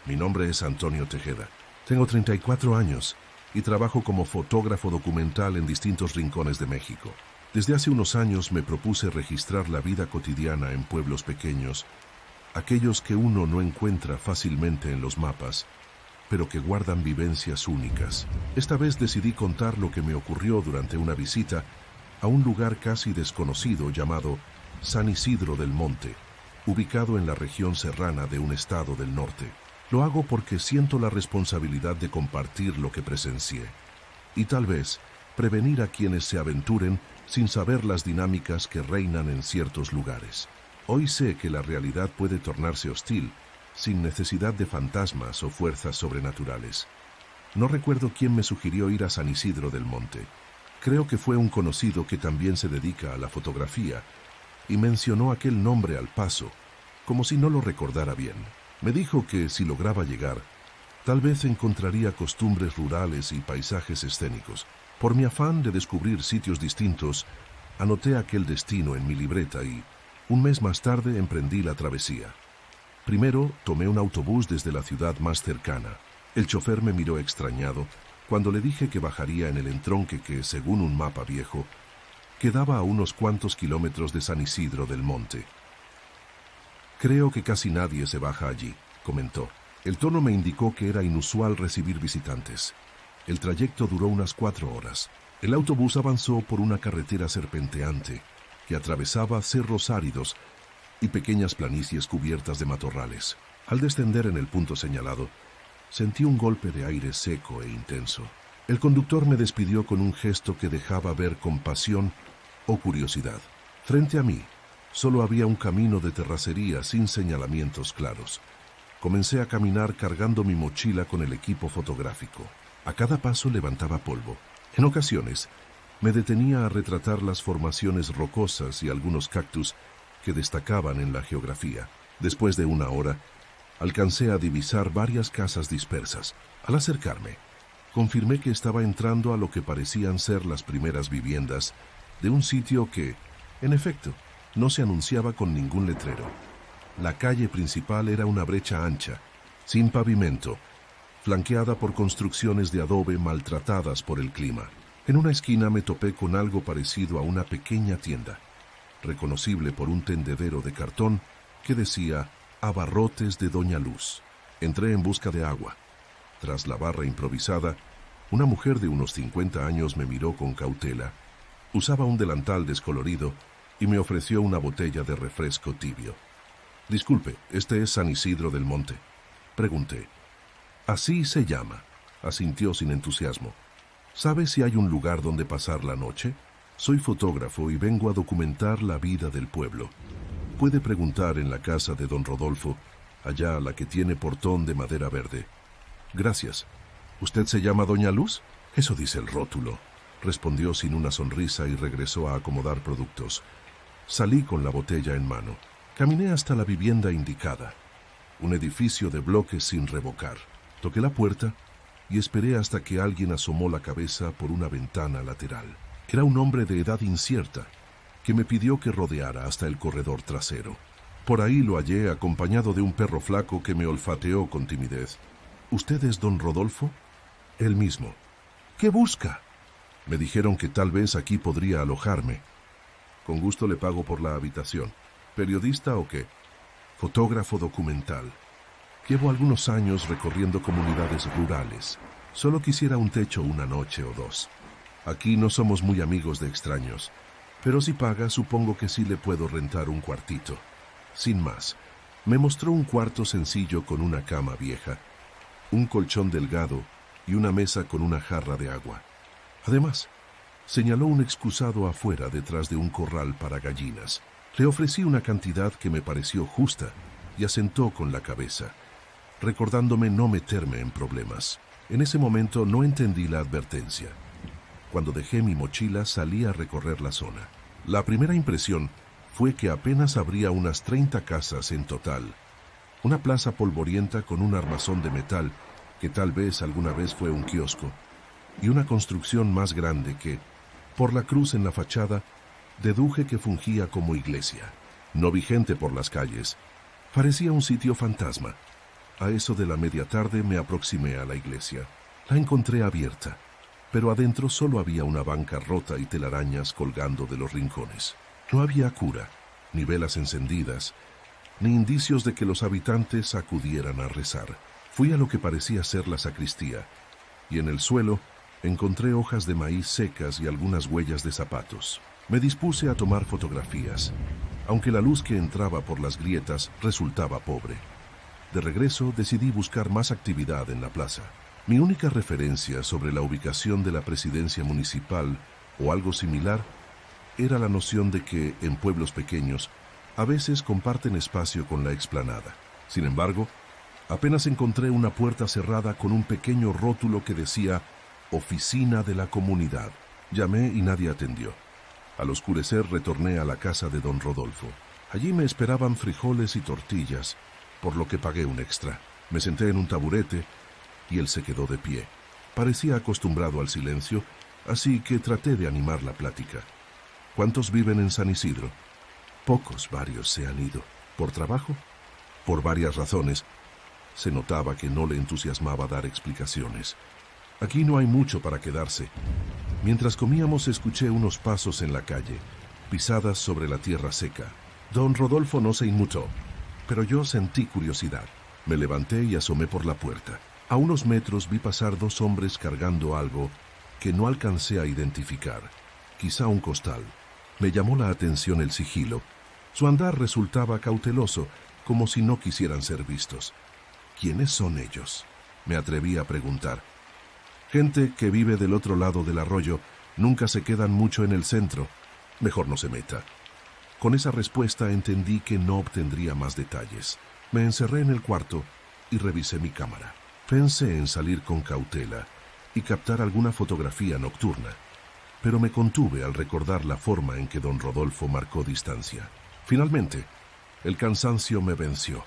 Mi nombre es Antonio Tejeda. Tengo 34 años y trabajo como fotógrafo documental en distintos rincones de México. Desde hace unos años me propuse registrar la vida cotidiana en pueblos pequeños, aquellos que uno no encuentra fácilmente en los mapas, pero que guardan vivencias únicas. Esta vez decidí contar lo que me ocurrió durante una visita a un lugar casi desconocido llamado San Isidro del Monte, ubicado en la región serrana de un estado del norte. Lo hago porque siento la responsabilidad de compartir lo que presencié y tal vez prevenir a quienes se aventuren sin saber las dinámicas que reinan en ciertos lugares. Hoy sé que la realidad puede tornarse hostil sin necesidad de fantasmas o fuerzas sobrenaturales. No recuerdo quién me sugirió ir a San Isidro del Monte. Creo que fue un conocido que también se dedica a la fotografía y mencionó aquel nombre al paso, como si no lo recordara bien. Me dijo que si lograba llegar, tal vez encontraría costumbres rurales y paisajes escénicos. Por mi afán de descubrir sitios distintos, anoté aquel destino en mi libreta y, un mes más tarde, emprendí la travesía. Primero, tomé un autobús desde la ciudad más cercana. El chofer me miró extrañado cuando le dije que bajaría en el entronque que, según un mapa viejo, quedaba a unos cuantos kilómetros de San Isidro del Monte. Creo que casi nadie se baja allí, comentó. El tono me indicó que era inusual recibir visitantes. El trayecto duró unas 4 horas. El autobús avanzó por una carretera serpenteante que atravesaba cerros áridos y pequeñas planicies cubiertas de matorrales. Al descender en el punto señalado, sentí un golpe de aire seco e intenso. El conductor me despidió con un gesto que dejaba ver compasión o curiosidad. Frente a mí, solo había un camino de terracería sin señalamientos claros. Comencé a caminar cargando mi mochila con el equipo fotográfico. A cada paso levantaba polvo. En ocasiones, me detenía a retratar las formaciones rocosas y algunos cactus que destacaban en la geografía. Después de una hora, alcancé a divisar varias casas dispersas. Al acercarme, confirmé que estaba entrando a lo que parecían ser las primeras viviendas de un sitio que, en efecto, no se anunciaba con ningún letrero. La calle principal era una brecha ancha, sin pavimento, flanqueada por construcciones de adobe maltratadas por el clima. En una esquina me topé con algo parecido a una pequeña tienda, reconocible por un tendedero de cartón que decía Abarrotes de Doña Luz. Entré en busca de agua. Tras la barra improvisada, una mujer de unos 50 años me miró con cautela. Usaba un delantal descolorido y me ofreció una botella de refresco tibio. «Disculpe, ¿este es San Isidro del Monte?», pregunté. «Así se llama», asintió sin entusiasmo. «¿Sabe si hay un lugar donde pasar la noche? Soy fotógrafo y vengo a documentar la vida del pueblo. Puede preguntar en la casa de don Rodolfo, allá la que tiene portón de madera verde». «Gracias. ¿Usted se llama Doña Luz?». «Eso dice el rótulo», respondió sin una sonrisa y regresó a acomodar productos. Salí con la botella en mano. Caminé hasta la vivienda indicada, un edificio de bloques sin revocar. Toqué la puerta y esperé hasta que alguien asomó la cabeza por una ventana lateral. Era un hombre de edad incierta, que me pidió que rodeara hasta el corredor trasero. Por ahí lo hallé acompañado de un perro flaco que me olfateó con timidez. «¿Usted es don Rodolfo?». «Él mismo». «¿Qué busca?». Me dijeron que tal vez aquí podría alojarme. «Con gusto le pago por la habitación». «¿Periodista o qué?». «Fotógrafo documental. Llevo algunos años recorriendo comunidades rurales. Solo quisiera un techo una noche o dos». Aquí no somos muy amigos de extraños, pero si paga, supongo que sí le puedo rentar un cuartito. Sin más, me mostró un cuarto sencillo con una cama vieja, un colchón delgado y una mesa con una jarra de agua. Además, señaló un excusado afuera detrás de un corral para gallinas. Le ofrecí una cantidad que me pareció justa y asentó con la cabeza, recordándome no meterme en problemas. En ese momento no entendí la advertencia. Cuando dejé mi mochila salí a recorrer la zona. La primera impresión fue que apenas habría unas 30 casas en total. Una plaza polvorienta con un armazón de metal, que tal vez alguna vez fue un kiosco, y una construcción más grande que, por la cruz en la fachada, deduje que fungía como iglesia. No vi gente por las calles. Parecía un sitio fantasma. A eso de la media tarde me aproximé a la iglesia. La encontré abierta, pero adentro solo había una banca rota y telarañas colgando de los rincones. No había cura, ni velas encendidas, ni indicios de que los habitantes acudieran a rezar. Fui a lo que parecía ser la sacristía, y en el suelo encontré hojas de maíz secas y algunas huellas de zapatos. Me dispuse a tomar fotografías, aunque la luz que entraba por las grietas resultaba pobre. De regreso decidí buscar más actividad en la plaza. Mi única referencia sobre la ubicación de la presidencia municipal o algo similar era la noción de que, en pueblos pequeños, a veces comparten espacio con la explanada. Sin embargo, apenas encontré una puerta cerrada con un pequeño rótulo que decía «Oficina de la Comunidad». Llamé y nadie atendió. Al oscurecer retorné a la casa de don Rodolfo. Allí me esperaban frijoles y tortillas, por lo que pagué un extra. Me senté en un taburete y él se quedó de pie. Parecía acostumbrado al silencio, así que traté de animar la plática. ¿Cuántos viven en San Isidro? Pocos, varios se han ido. ¿Por trabajo? Por varias razones. Se notaba que no le entusiasmaba dar explicaciones. Aquí no hay mucho para quedarse. Mientras comíamos escuché unos pasos en la calle, pisadas sobre la tierra seca. Don Rodolfo no se inmutó, pero yo sentí curiosidad. Me levanté y asomé por la puerta. A unos metros vi pasar dos hombres cargando algo que no alcancé a identificar, quizá un costal. Me llamó la atención el sigilo. Su andar resultaba cauteloso, como si no quisieran ser vistos. ¿Quiénes son ellos?, me atreví a preguntar. Gente que vive del otro lado del arroyo, nunca se quedan mucho en el centro. Mejor no se meta. Con esa respuesta entendí que no obtendría más detalles. Me encerré en el cuarto y revisé mi cámara. Pensé en salir con cautela y captar alguna fotografía nocturna, pero me contuve al recordar la forma en que don Rodolfo marcó distancia. Finalmente, el cansancio me venció.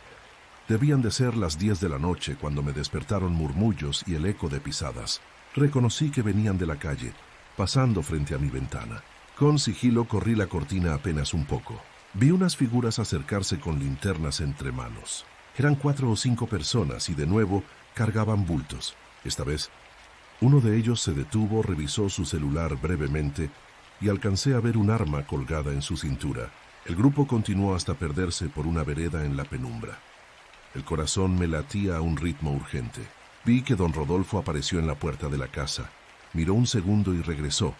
Debían de ser las 10 de la noche cuando me despertaron murmullos y el eco de pisadas. Reconocí que venían de la calle, pasando frente a mi ventana. Con sigilo corrí la cortina apenas un poco. Vi unas figuras acercarse con linternas entre manos. Eran 4 o 5 personas y de nuevo cargaban bultos. Esta vez, uno de ellos se detuvo, revisó su celular brevemente y alcancé a ver un arma colgada en su cintura. El grupo continuó hasta perderse por una vereda en la penumbra. El corazón me latía a un ritmo urgente. Vi que don Rodolfo apareció en la puerta de la casa. Miró un segundo y regresó,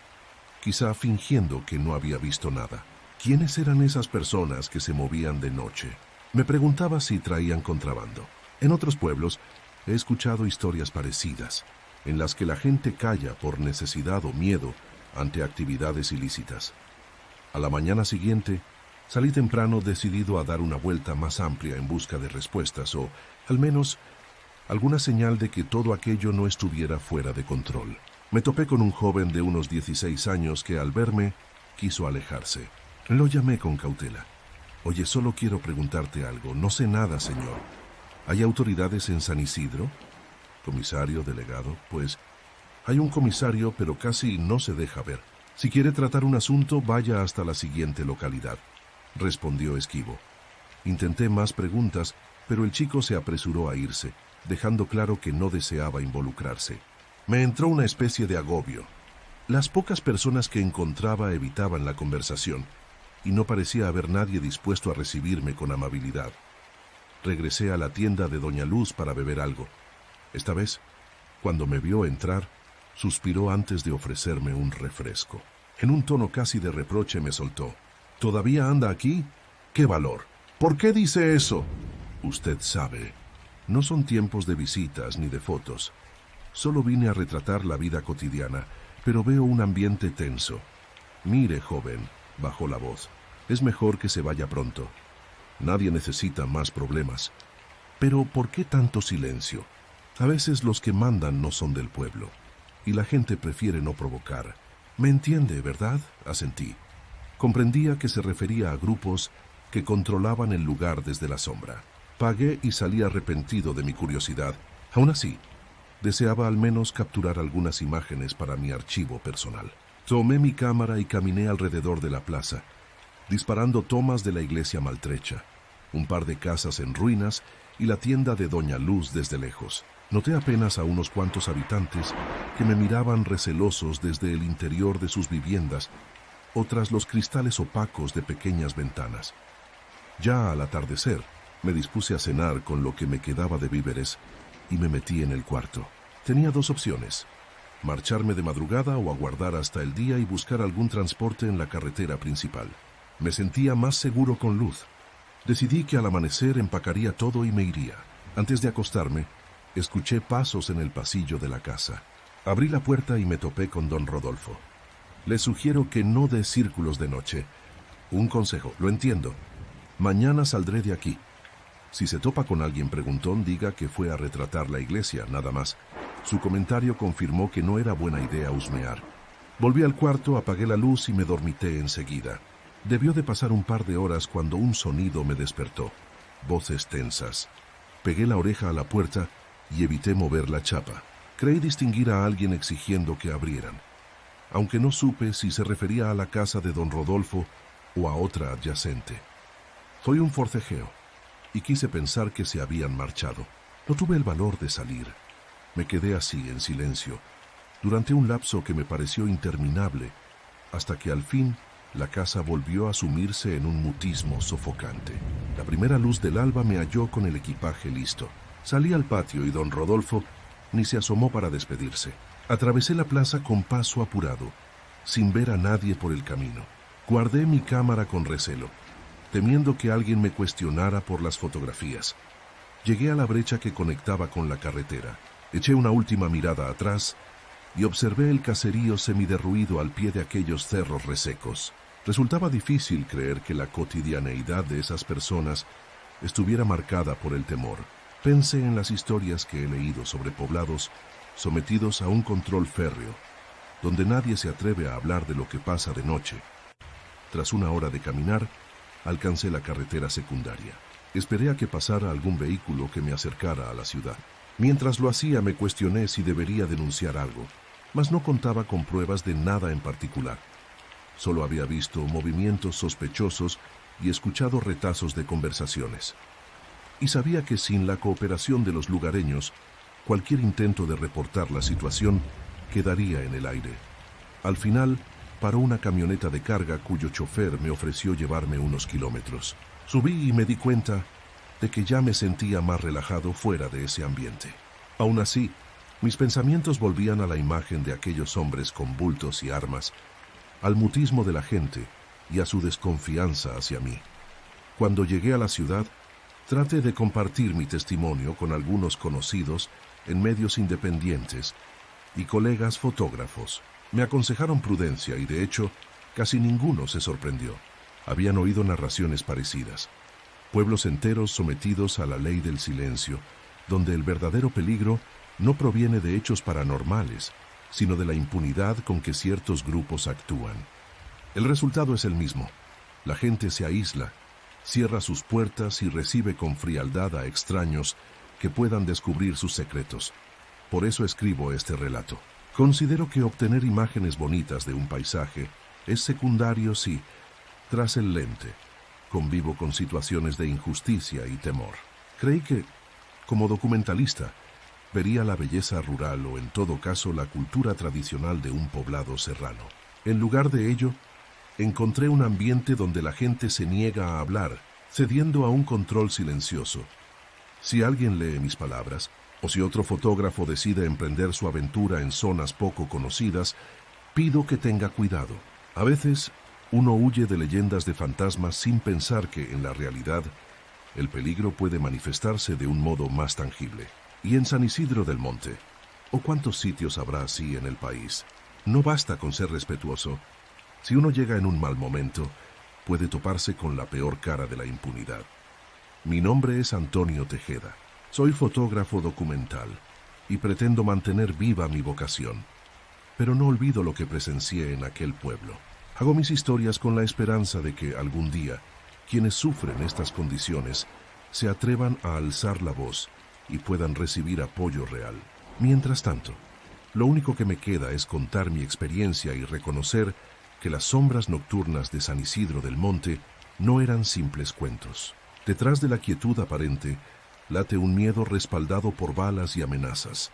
quizá fingiendo que no había visto nada. ¿Quiénes eran esas personas que se movían de noche? Me preguntaba si traían contrabando. En otros pueblos he escuchado historias parecidas, en las que la gente calla por necesidad o miedo ante actividades ilícitas. A la mañana siguiente, salí temprano decidido a dar una vuelta más amplia en busca de respuestas o, al menos, alguna señal de que todo aquello no estuviera fuera de control. Me topé con un joven de unos 16 años que al verme quiso alejarse. Lo llamé con cautela. «Oye, solo quiero preguntarte algo. No sé nada, señor. ¿Hay autoridades en San Isidro?» «Comisario, delegado, pues hay un comisario, pero casi no se deja ver. Si quiere tratar un asunto, vaya hasta la siguiente localidad», respondió esquivo. Intenté más preguntas, pero el chico se apresuró a irse, dejando claro que no deseaba involucrarse. Me entró una especie de agobio. Las pocas personas que encontraba evitaban la conversación, y no parecía haber nadie dispuesto a recibirme con amabilidad. Regresé a la tienda de Doña Luz para beber algo. Esta vez, cuando me vio entrar, Suspiró antes de ofrecerme un refresco. En un tono casi de reproche me soltó: ¿Todavía anda aquí? ¡Qué valor! ¿Por qué dice eso? Usted sabe, no son tiempos de visitas ni de fotos. Solo vine a retratar la vida cotidiana, pero veo un ambiente tenso. Mire, joven, bajó la voz, es mejor que se vaya pronto. Nadie necesita más problemas. Pero ¿por qué tanto silencio? A veces los que mandan no son del pueblo, y la gente prefiere no provocar. ¿Me entiende, verdad? Asentí. Comprendía que se refería a grupos que controlaban el lugar desde la sombra. Pagué y salí arrepentido de mi curiosidad. Aún así, deseaba al menos capturar algunas imágenes para mi archivo personal. Tomé mi cámara y caminé alrededor de la plaza, disparando tomas de la iglesia maltrecha, un par de casas en ruinas y la tienda de Doña Luz desde lejos. Noté apenas a unos cuantos habitantes que me miraban recelosos desde el interior de sus viviendas o tras los cristales opacos de pequeñas ventanas. Ya al atardecer, me dispuse a cenar con lo que me quedaba de víveres y me metí en el cuarto. Tenía dos opciones: marcharme de madrugada o aguardar hasta el día y buscar algún transporte en la carretera principal. Me sentía más seguro con luz. Decidí que al amanecer empacaría todo y me iría. Antes de acostarme, escuché pasos en el pasillo de la casa. Abrí la puerta y me topé con don Rodolfo. Le sugiero que no dé círculos de noche. Un consejo, lo entiendo. Mañana saldré de aquí. Si se topa con alguien preguntón, diga que fue a retratar la iglesia, nada más. Su comentario confirmó que no era buena idea husmear. Volví al cuarto, apagué la luz y me dormité enseguida. Debió de pasar un par de horas cuando un sonido me despertó. Voces tensas. Pegué la oreja a la puerta y evité mover la chapa. Creí distinguir a alguien exigiendo que abrieran, aunque no supe si se refería a la casa de don Rodolfo o a otra adyacente. Fue un forcejeo, y quise pensar que se habían marchado. No tuve el valor de salir. Me quedé así, en silencio, durante un lapso que me pareció interminable, hasta que al fin la casa volvió a sumirse en un mutismo sofocante. La primera luz del alba me halló con el equipaje listo. Salí al patio y don Rodolfo ni se asomó para despedirse. Atravesé la plaza con paso apurado, sin ver a nadie por el camino. Guardé mi cámara con recelo, temiendo que alguien me cuestionara por las fotografías. Llegué a la brecha que conectaba con la carretera. Eché una última mirada atrás y observé el caserío semiderruido al pie de aquellos cerros resecos. Resultaba difícil creer que la cotidianeidad de esas personas estuviera marcada por el temor. Pensé en las historias que he leído sobre poblados sometidos a un control férreo, donde nadie se atreve a hablar de lo que pasa de noche. Tras una hora de caminar, alcancé la carretera secundaria. Esperé a que pasara algún vehículo que me acercara a la ciudad. Mientras lo hacía, me cuestioné si debería denunciar algo, mas no contaba con pruebas de nada en particular. Solo había visto movimientos sospechosos y escuchado retazos de conversaciones. Y sabía que sin la cooperación de los lugareños, cualquier intento de reportar la situación quedaría en el aire. Al final, paró una camioneta de carga cuyo chofer me ofreció llevarme unos kilómetros. Subí y me di cuenta de que ya me sentía más relajado fuera de ese ambiente. Aún así, mis pensamientos volvían a la imagen de aquellos hombres con bultos y armas, al mutismo de la gente y a su desconfianza hacia mí. Cuando llegué a la ciudad, traté de compartir mi testimonio con algunos conocidos en medios independientes y colegas fotógrafos. Me aconsejaron prudencia y, de hecho, casi ninguno se sorprendió. Habían oído narraciones parecidas. Pueblos enteros sometidos a la ley del silencio, donde el verdadero peligro no proviene de hechos paranormales, sino de la impunidad con que ciertos grupos actúan. El resultado es el mismo. La gente se aísla, cierra sus puertas y recibe con frialdad a extraños que puedan descubrir sus secretos. Por eso escribo este relato. Considero que obtener imágenes bonitas de un paisaje es secundario si, tras el lente, convivo con situaciones de injusticia y temor. Creí que, como documentalista, vería la belleza rural o, en todo caso, la cultura tradicional de un poblado serrano. En lugar de ello, encontré un ambiente donde la gente se niega a hablar, cediendo a un control silencioso. Si alguien lee mis palabras, O si otro fotógrafo decide emprender su aventura en zonas poco conocidas, pido que tenga cuidado. A veces, uno huye de leyendas de fantasmas sin pensar que, en la realidad, el peligro puede manifestarse de un modo más tangible. Y en San Isidro del Monte, ¿o cuántos sitios habrá así en el país? No basta con ser respetuoso. Si uno llega en un mal momento, puede toparse con la peor cara de la impunidad. Mi nombre es Antonio Tejeda. Soy fotógrafo documental y pretendo mantener viva mi vocación. Pero no olvido lo que presencié en aquel pueblo. Hago mis historias con la esperanza de que algún día quienes sufren estas condiciones se atrevan a alzar la voz y puedan recibir apoyo real. Mientras tanto, lo único que me queda es contar mi experiencia y reconocer que las sombras nocturnas de San Isidro del Monte no eran simples cuentos. Detrás de la quietud aparente late un miedo respaldado por balas y amenazas.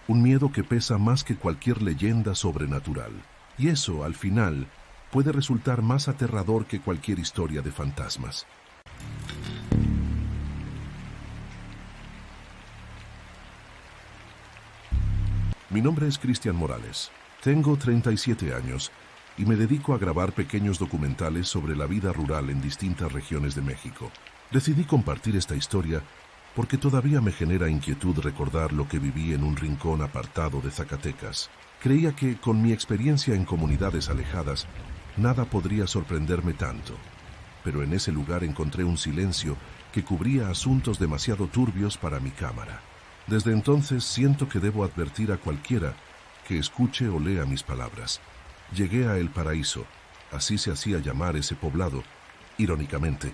Un miedo que pesa más que cualquier leyenda sobrenatural. Y eso, al final, puede resultar más aterrador que cualquier historia de fantasmas. Mi nombre es Cristian Morales. Tengo 37 años y me dedico a grabar pequeños documentales sobre la vida rural en distintas regiones de México. Decidí compartir esta historia porque todavía me genera inquietud recordar lo que viví en un rincón apartado de Zacatecas. Creía que, con mi experiencia en comunidades alejadas, nada podría sorprenderme tanto. Pero en ese lugar encontré un silencio que cubría asuntos demasiado turbios para mi cámara. Desde entonces siento que debo advertir a cualquiera que escuche o lea mis palabras. Llegué a El Paraíso, así se hacía llamar ese poblado, irónicamente,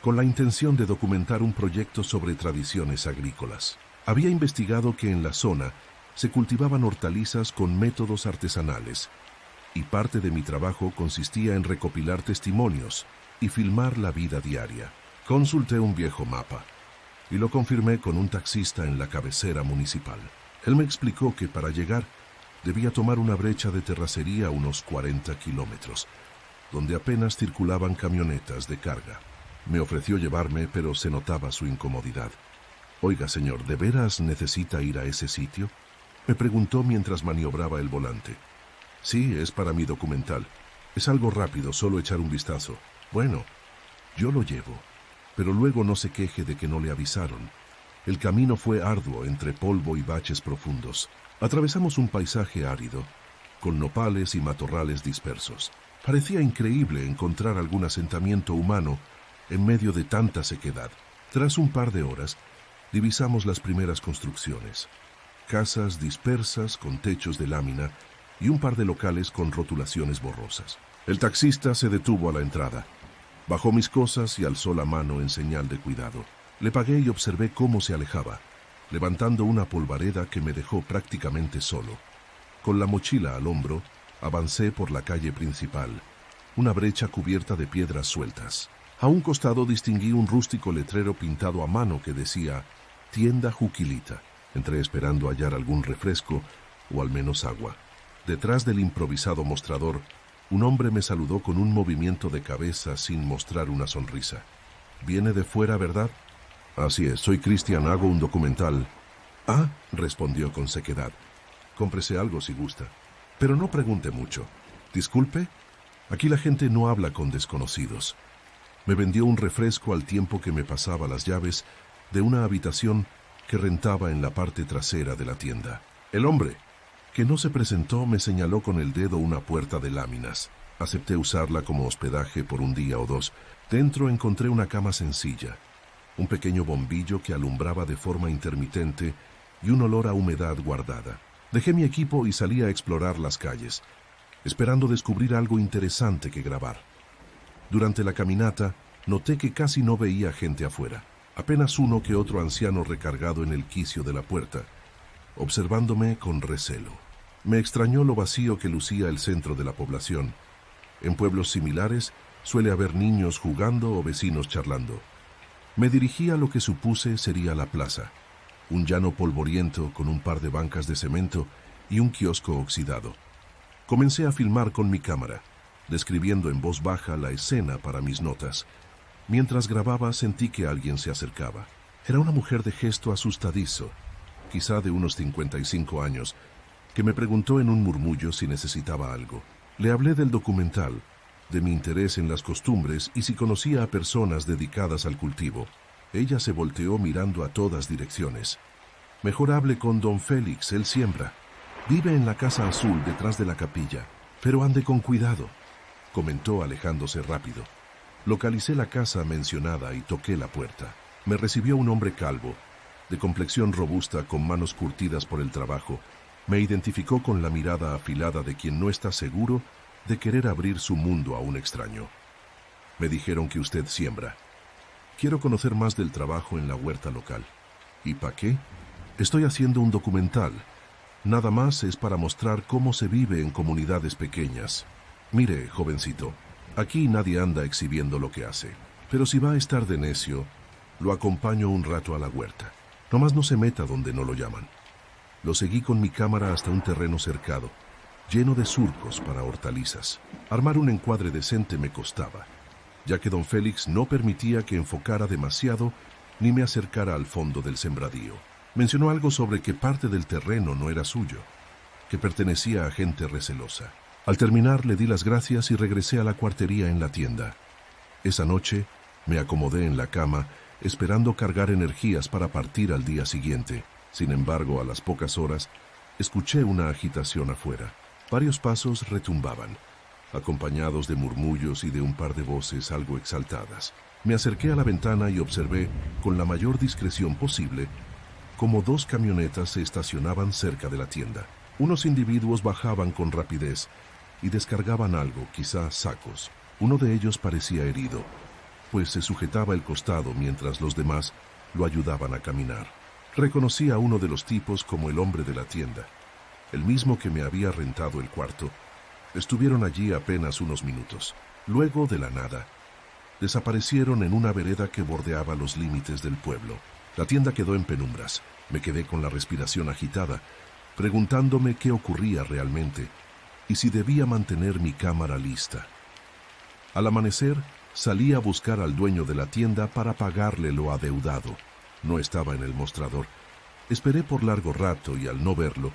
con la intención de documentar un proyecto sobre tradiciones agrícolas. Había investigado que en la zona se cultivaban hortalizas con métodos artesanales, y parte de mi trabajo consistía en recopilar testimonios y filmar la vida diaria. Consulté un viejo mapa y lo confirmé con un taxista en la cabecera municipal. Él me explicó que para llegar debía tomar una brecha de terracería a unos 40 kilómetros, donde apenas circulaban camionetas de carga. Me ofreció llevarme, pero se notaba su incomodidad. «Oiga, señor, ¿de veras necesita ir a ese sitio?», me preguntó mientras maniobraba el volante. «Sí, es para mi documental. Es algo rápido, solo echar un vistazo». «Bueno, yo lo llevo, pero luego no se queje de que no le avisaron». El camino fue arduo entre polvo y baches profundos. Atravesamos un paisaje árido, con nopales y matorrales dispersos. Parecía increíble encontrar algún asentamiento humano en medio de tanta sequedad. Tras un par de horas, divisamos las primeras construcciones. Casas dispersas con techos de lámina y un par de locales con rotulaciones borrosas. El taxista se detuvo a la entrada. Bajó mis cosas y alzó la mano en señal de cuidado. Le pagué y observé cómo se alejaba, levantando una polvareda que me dejó prácticamente solo. Con la mochila al hombro, avancé por la calle principal, una brecha cubierta de piedras sueltas. A un costado distinguí un rústico letrero pintado a mano que decía «Tienda Juquilita». Entré esperando hallar algún refresco o al menos agua. Detrás del improvisado mostrador, un hombre me saludó con un movimiento de cabeza sin mostrar una sonrisa. «¿Viene de fuera, verdad?» «Así es, soy Cristian, hago un documental». «Ah», respondió con sequedad. «Cómprese algo si gusta. Pero no pregunte mucho. Disculpe, aquí la gente no habla con desconocidos». Me vendió un refresco al tiempo que me pasaba las llaves de una habitación que rentaba en la parte trasera de la tienda. El hombre, que no se presentó, me señaló con el dedo una puerta de láminas. Acepté usarla como hospedaje por un día o dos. Dentro encontré una cama sencilla, un pequeño bombillo que alumbraba de forma intermitente y un olor a humedad guardada. Dejé mi equipo y salí a explorar las calles, esperando descubrir algo interesante que grabar. Durante la caminata, noté que casi no veía gente afuera, apenas uno que otro anciano recargado en el quicio de la puerta, observándome con recelo. Me extrañó lo vacío que lucía el centro de la población. En pueblos similares suele haber niños jugando o vecinos charlando. Me dirigí a lo que supuse sería la plaza, un llano polvoriento con un par de bancas de cemento y un kiosco oxidado. Comencé a filmar con mi cámara, describiendo en voz baja la escena para mis notas. Mientras grababa sentí que alguien se acercaba. Era una mujer de gesto asustadizo, quizá de unos 55 años, que me preguntó en un murmullo si necesitaba algo. Le hablé del documental, de mi interés en las costumbres y si conocía a personas dedicadas al cultivo. Ella se volteó mirando a todas direcciones. Mejor hable con don Félix, él siembra. Vive en la casa azul detrás de la capilla, pero ande con cuidado, comentó alejándose rápido. Localicé la casa mencionada y toqué la puerta. Me recibió un hombre calvo, de complexión robusta con manos curtidas por el trabajo. Me identificó con la mirada afilada de quien no está seguro de querer abrir su mundo a un extraño. Me dijeron que usted siembra. Quiero conocer más del trabajo en la huerta local. ¿Y para qué? Estoy haciendo un documental. Nada más es para mostrar cómo se vive en comunidades pequeñas. Mire, jovencito, aquí nadie anda exhibiendo lo que hace. Pero si va a estar de necio, lo acompaño un rato a la huerta. Nomás no se meta donde no lo llaman. Lo seguí con mi cámara hasta un terreno cercado, lleno de surcos para hortalizas. Armar un encuadre decente me costaba, ya que don Félix no permitía que enfocara demasiado ni me acercara al fondo del sembradío. Mencionó algo sobre que parte del terreno no era suyo, que pertenecía a gente recelosa. Al terminar le di las gracias y regresé a la cuartería en la tienda. Esa noche me acomodé en la cama, esperando cargar energías para partir al día siguiente. Sin embargo, a las pocas horas, escuché una agitación afuera. Varios pasos retumbaban, acompañados de murmullos y de un par de voces algo exaltadas. Me acerqué a la ventana y observé, con la mayor discreción posible, cómo dos camionetas se estacionaban cerca de la tienda. Unos individuos bajaban con rapidez y descargaban algo, quizá sacos. Uno de ellos parecía herido, pues se sujetaba el costado mientras los demás lo ayudaban a caminar. Reconocí a uno de los tipos como el hombre de la tienda, el mismo que me había rentado el cuarto. Estuvieron allí apenas unos minutos. Luego, de la nada, desaparecieron en una vereda que bordeaba los límites del pueblo. La tienda quedó en penumbras. Me quedé con la respiración agitada, preguntándome qué ocurría realmente y si debía mantener mi cámara lista. Al amanecer, salí a buscar al dueño de la tienda para pagarle lo adeudado. No estaba en el mostrador. Esperé por largo rato y al no verlo,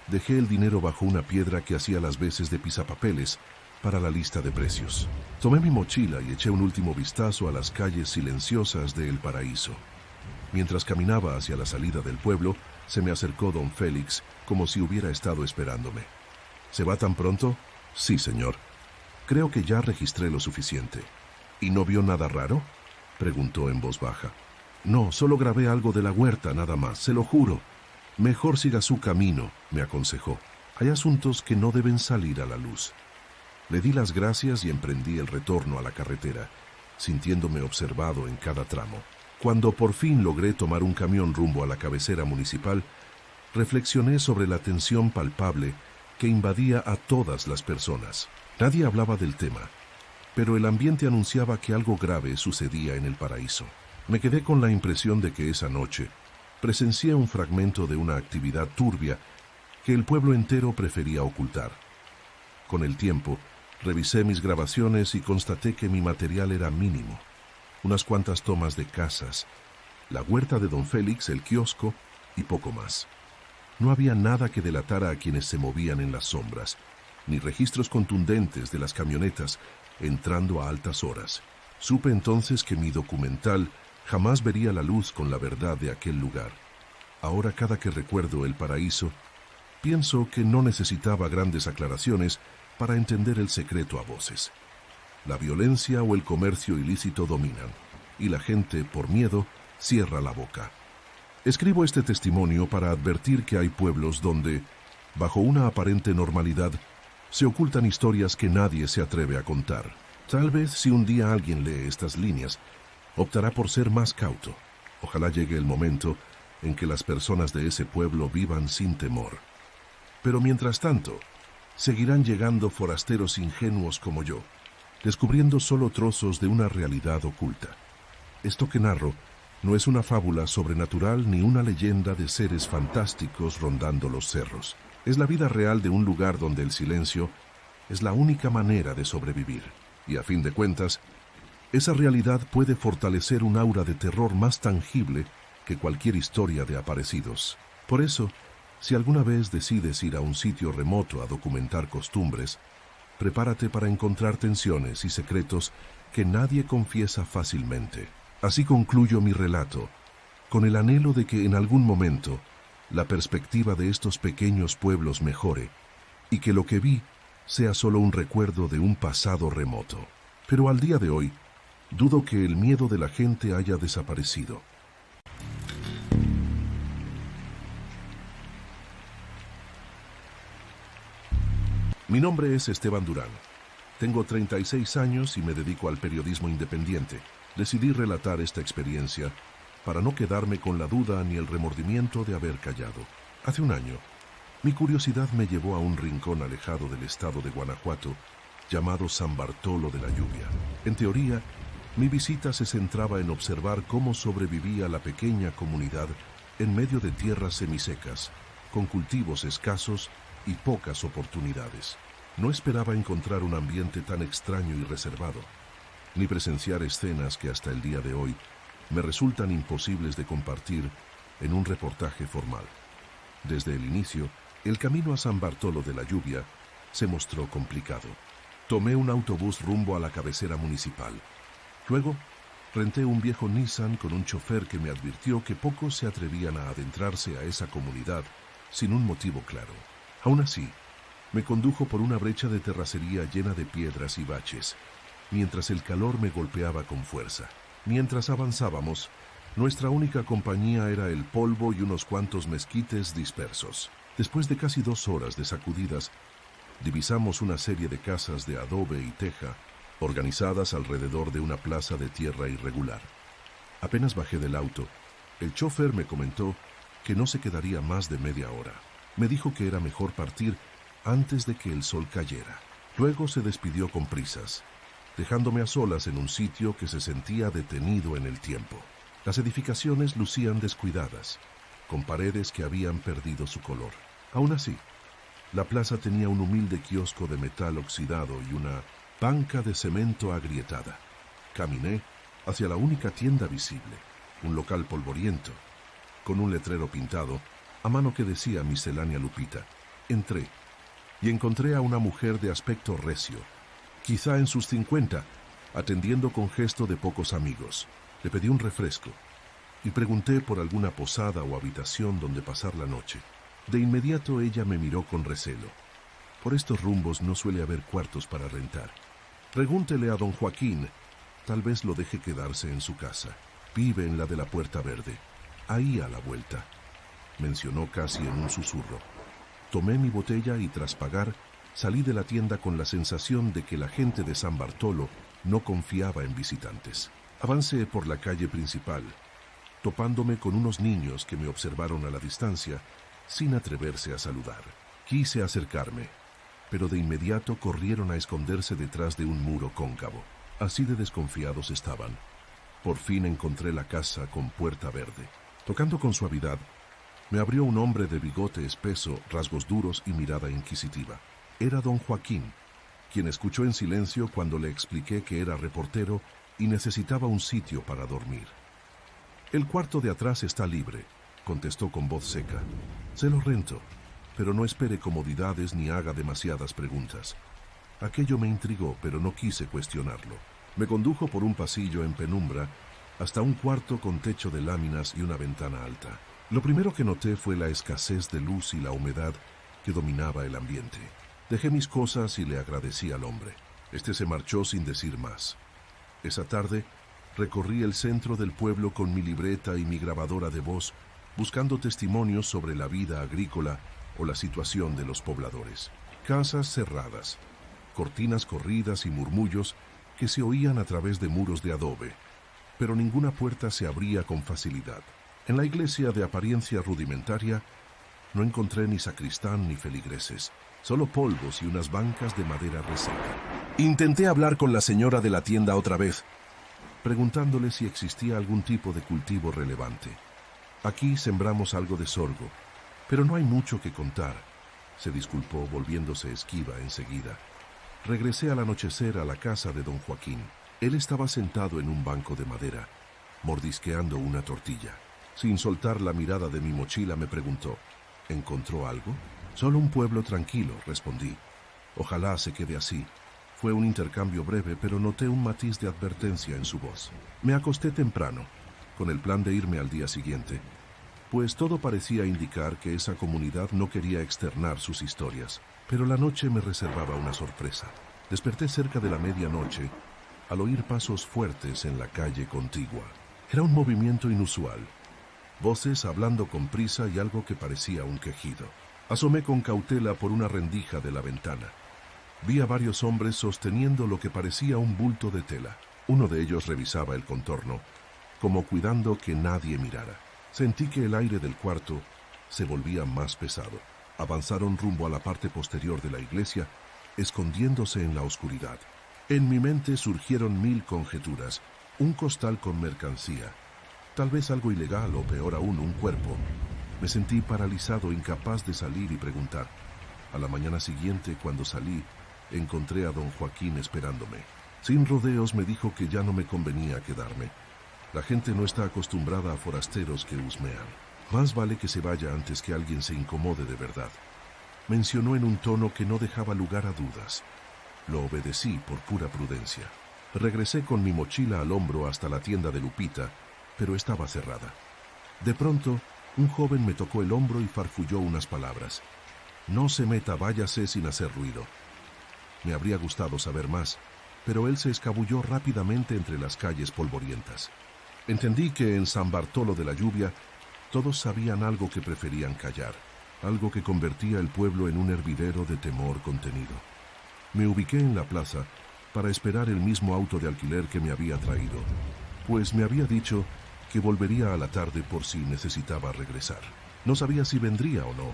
dejé el dinero bajo una piedra que hacía las veces de pisapapeles para la lista de precios. Tomé mi mochila y eché un último vistazo a las calles silenciosas de El Paraíso. Mientras caminaba hacia la salida del pueblo, se me acercó don Félix, como si hubiera estado esperándome. ¿Se va tan pronto? Sí, señor. Creo que ya registré lo suficiente. ¿Y no vio nada raro?, preguntó en voz baja. No, solo grabé algo de la huerta, nada más, se lo juro. Mejor siga su camino, me aconsejó. Hay asuntos que no deben salir a la luz. Le di las gracias y emprendí el retorno a la carretera, sintiéndome observado en cada tramo. Cuando por fin logré tomar un camión rumbo a la cabecera municipal, reflexioné sobre la tensión palpable que invadía a todas las personas. Nadie hablaba del tema, pero el ambiente anunciaba que algo grave sucedía en El Paraíso. Me quedé con la impresión de que esa noche presencié un fragmento de una actividad turbia que el pueblo entero prefería ocultar. Con el tiempo, revisé mis grabaciones y constaté que mi material era mínimo. Unas cuantas tomas de casas, la huerta de don Félix, el kiosco y poco más. No había nada que delatara a quienes se movían en las sombras, ni registros contundentes de las camionetas entrando a altas horas. Supe entonces que mi documental jamás vería la luz con la verdad de aquel lugar. Ahora, cada que recuerdo El Paraíso, pienso que no necesitaba grandes aclaraciones para entender el secreto a voces. La violencia o el comercio ilícito dominan, y la gente, por miedo, cierra la boca. Escribo este testimonio para advertir que hay pueblos donde, bajo una aparente normalidad, se ocultan historias que nadie se atreve a contar. Tal vez si un día alguien lee estas líneas, optará por ser más cauto. Ojalá llegue el momento en que las personas de ese pueblo vivan sin temor. Pero mientras tanto, seguirán llegando forasteros ingenuos como yo, descubriendo solo trozos de una realidad oculta. Esto que narro no es una fábula sobrenatural ni una leyenda de seres fantásticos rondando los cerros. Es la vida real de un lugar donde el silencio es la única manera de sobrevivir. Y a fin de cuentas, esa realidad puede fortalecer un aura de terror más tangible que cualquier historia de aparecidos. Por eso, si alguna vez decides ir a un sitio remoto a documentar costumbres, prepárate para encontrar tensiones y secretos que nadie confiesa fácilmente. Así concluyo mi relato, con el anhelo de que en algún momento la perspectiva de estos pequeños pueblos mejore y que lo que vi sea solo un recuerdo de un pasado remoto. Pero al día de hoy, dudo que el miedo de la gente haya desaparecido. Mi nombre es Esteban Durán. Tengo 36 años y me dedico al periodismo independiente. Decidí relatar esta experiencia para no quedarme con la duda ni el remordimiento de haber callado. Hace un año, mi curiosidad me llevó a un rincón alejado del estado de Guanajuato llamado San Bartolo de la Lluvia. En teoría, mi visita se centraba en observar cómo sobrevivía la pequeña comunidad en medio de tierras semisecas, con cultivos escasos y pocas oportunidades. No esperaba encontrar un ambiente tan extraño y reservado, ni presenciar escenas que hasta el día de hoy me resultan imposibles de compartir en un reportaje formal. Desde el inicio, el camino a San Bartolo de la Lluvia se mostró complicado. Tomé un autobús rumbo a la cabecera municipal. Luego, renté un viejo Nissan con un chofer que me advirtió que pocos se atrevían a adentrarse a esa comunidad sin un motivo claro. Aún así, me condujo por una brecha de terracería llena de piedras y baches, mientras el calor me golpeaba con fuerza. Mientras avanzábamos, nuestra única compañía era el polvo y unos cuantos mezquites dispersos. Después de casi 2 horas de sacudidas, divisamos una serie de casas de adobe y teja, organizadas alrededor de una plaza de tierra irregular. Apenas bajé del auto, el chofer me comentó que no se quedaría más de media hora. Me dijo que era mejor partir antes de que el sol cayera. Luego se despidió con prisas, dejándome a solas en un sitio que se sentía detenido en el tiempo. Las edificaciones lucían descuidadas, con paredes que habían perdido su color. Aún así, la plaza tenía un humilde kiosco de metal oxidado y una banca de cemento agrietada. Caminé hacia la única tienda visible, un local polvoriento, con un letrero pintado a mano que decía Miscelánea Lupita. Entré y encontré a una mujer de aspecto recio, quizá en sus 50, atendiendo con gesto de pocos amigos. Le pedí un refresco y pregunté por alguna posada o habitación donde pasar la noche. De inmediato ella me miró con recelo. Por estos rumbos no suele haber cuartos para rentar. Pregúntele a don Joaquín, tal vez lo deje quedarse en su casa. Vive en la de la Puerta Verde, ahí a la vuelta, mencionó casi en un susurro. Tomé mi botella y tras pagar, salí de la tienda con la sensación de que la gente de San Bartolo no confiaba en visitantes. Avancé por la calle principal, topándome con unos niños que me observaron a la distancia, sin atreverse a saludar. Quise acercarme, pero de inmediato corrieron a esconderse detrás de un muro cóncavo. Así de desconfiados estaban. Por fin encontré la casa con puerta verde. Tocando con suavidad, me abrió un hombre de bigote espeso, rasgos duros y mirada inquisitiva. Era don Joaquín, quien escuchó en silencio cuando le expliqué que era reportero y necesitaba un sitio para dormir. «El cuarto de atrás está libre», contestó con voz seca. «Se lo rento, pero no espere comodidades ni haga demasiadas preguntas». Aquello me intrigó, pero no quise cuestionarlo. Me condujo por un pasillo en penumbra hasta un cuarto con techo de láminas y una ventana alta. Lo primero que noté fue la escasez de luz y la humedad que dominaba el ambiente. Dejé mis cosas y le agradecí al hombre. Este se marchó sin decir más. Esa tarde recorrí el centro del pueblo con mi libreta y mi grabadora de voz, buscando testimonios sobre la vida agrícola o la situación de los pobladores. Casas cerradas, cortinas corridas y murmullos que se oían a través de muros de adobe, pero ninguna puerta se abría con facilidad. En la iglesia de apariencia rudimentaria no encontré ni sacristán ni feligreses, solo polvos y unas bancas de madera reseca. Intenté hablar con la señora de la tienda otra vez, preguntándole si existía algún tipo de cultivo relevante. «Aquí sembramos algo de sorgo, pero no hay mucho que contar», se disculpó, volviéndose esquiva enseguida. Regresé al anochecer a la casa de don Joaquín. Él estaba sentado en un banco de madera, mordisqueando una tortilla. Sin soltar la mirada de mi mochila me preguntó, ¿encontró algo? Solo un pueblo tranquilo, respondí. Ojalá se quede así. Fue un intercambio breve, pero noté un matiz de advertencia en su voz. Me acosté temprano, con el plan de irme al día siguiente, pues todo parecía indicar que esa comunidad no quería externar sus historias. Pero la noche me reservaba una sorpresa. Desperté cerca de la medianoche al oír pasos fuertes en la calle contigua. Era un movimiento inusual. Voces hablando con prisa y algo que parecía un quejido. Asomé con cautela por una rendija de la ventana. Vi a varios hombres sosteniendo lo que parecía un bulto de tela. Uno de ellos revisaba el contorno, como cuidando que nadie mirara. Sentí que el aire del cuarto se volvía más pesado. Avanzaron rumbo a la parte posterior de la iglesia, escondiéndose en la oscuridad. En mi mente surgieron 1000 conjeturas. Un costal con mercancía. Tal vez algo ilegal o peor aún, un cuerpo. Me sentí paralizado, incapaz de salir y preguntar. A la mañana siguiente, cuando salí, encontré a don Joaquín esperándome. Sin rodeos me dijo que ya no me convenía quedarme. La gente no está acostumbrada a forasteros que husmean. Más vale que se vaya antes que alguien se incomode de verdad. Mencionó en un tono que no dejaba lugar a dudas. Lo obedecí por pura prudencia. Regresé con mi mochila al hombro hasta la tienda de Lupita, pero estaba cerrada. De pronto, un joven me tocó el hombro y farfulló unas palabras. No se meta, váyase sin hacer ruido. Me habría gustado saber más, pero él se escabulló rápidamente entre las calles polvorientas. Entendí que en San Bartolo de la Lluvia todos sabían algo que preferían callar, algo que convertía el pueblo en un hervidero de temor contenido. Me ubiqué en la plaza para esperar el mismo auto de alquiler que me había traído, pues me había dicho que volvería a la tarde por si necesitaba regresar. No sabía si vendría o no,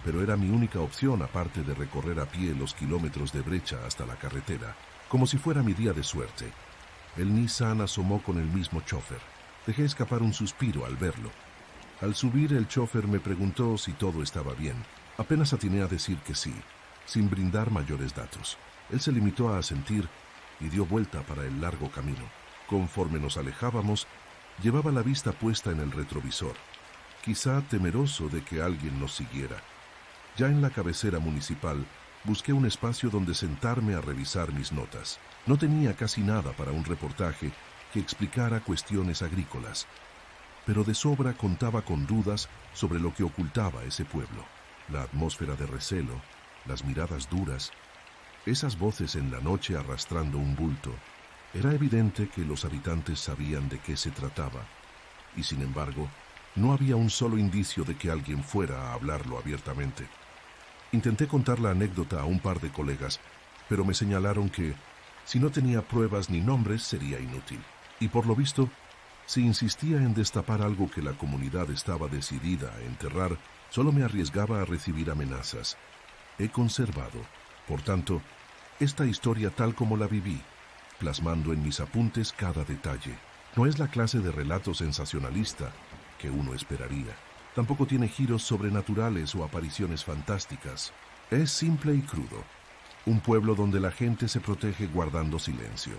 pero era mi única opción aparte de recorrer a pie los kilómetros de brecha hasta la carretera, como si fuera mi día de suerte. El Nissan asomó con el mismo chofer. Dejé escapar un suspiro al verlo. Al subir, el chofer me preguntó si todo estaba bien. Apenas atiné a decir que sí, sin brindar mayores datos. Él se limitó a asentir y dio vuelta para el largo camino. Conforme nos alejábamos, llevaba la vista puesta en el retrovisor, quizá temeroso de que alguien nos siguiera. Ya en la cabecera municipal, busqué un espacio donde sentarme a revisar mis notas. No tenía casi nada para un reportaje que explicara cuestiones agrícolas, pero de sobra contaba con dudas sobre lo que ocultaba ese pueblo. La atmósfera de recelo, las miradas duras, esas voces en la noche arrastrando un bulto. Era evidente que los habitantes sabían de qué se trataba, y sin embargo, no había un solo indicio de que alguien fuera a hablarlo abiertamente. Intenté contar la anécdota a un par de colegas, pero me señalaron que, si no tenía pruebas ni nombres, sería inútil. Y por lo visto, si insistía en destapar algo que la comunidad estaba decidida a enterrar, solo me arriesgaba a recibir amenazas. He conservado, por tanto, esta historia tal como la viví, plasmando en mis apuntes cada detalle. No es la clase de relato sensacionalista que uno esperaría. Tampoco tiene giros sobrenaturales o apariciones fantásticas. Es simple y crudo. Un pueblo donde la gente se protege guardando silencio,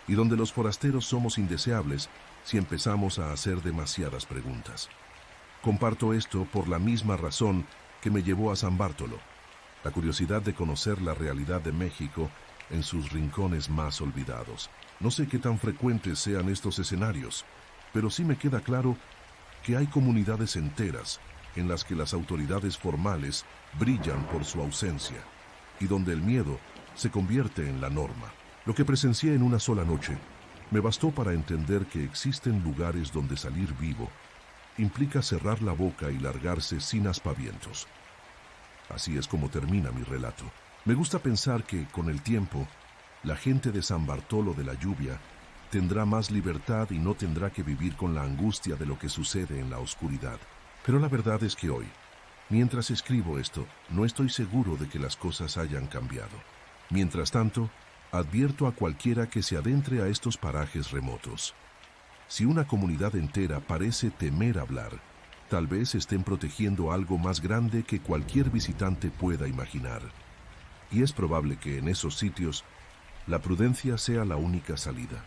y donde los forasteros somos indeseables si empezamos a hacer demasiadas preguntas. Comparto esto por la misma razón que me llevó a San Bartolo, la curiosidad de conocer la realidad de México en sus rincones más olvidados. No sé qué tan frecuentes sean estos escenarios, pero sí me queda claro que hay comunidades enteras en las que las autoridades formales brillan por su ausencia y donde el miedo se convierte en la norma. Lo que presencié en una sola noche me bastó para entender que existen lugares donde salir vivo implica cerrar la boca y largarse sin aspavientos. Así es como termina mi relato. Me gusta pensar que, con el tiempo, la gente de San Bartolo de la Lluvia tendrá más libertad y no tendrá que vivir con la angustia de lo que sucede en la oscuridad. Pero la verdad es que hoy, mientras escribo esto, no estoy seguro de que las cosas hayan cambiado. Mientras tanto, advierto a cualquiera que se adentre a estos parajes remotos. Si una comunidad entera parece temer hablar, tal vez estén protegiendo algo más grande que cualquier visitante pueda imaginar. Y es probable que en esos sitios la prudencia sea la única salida.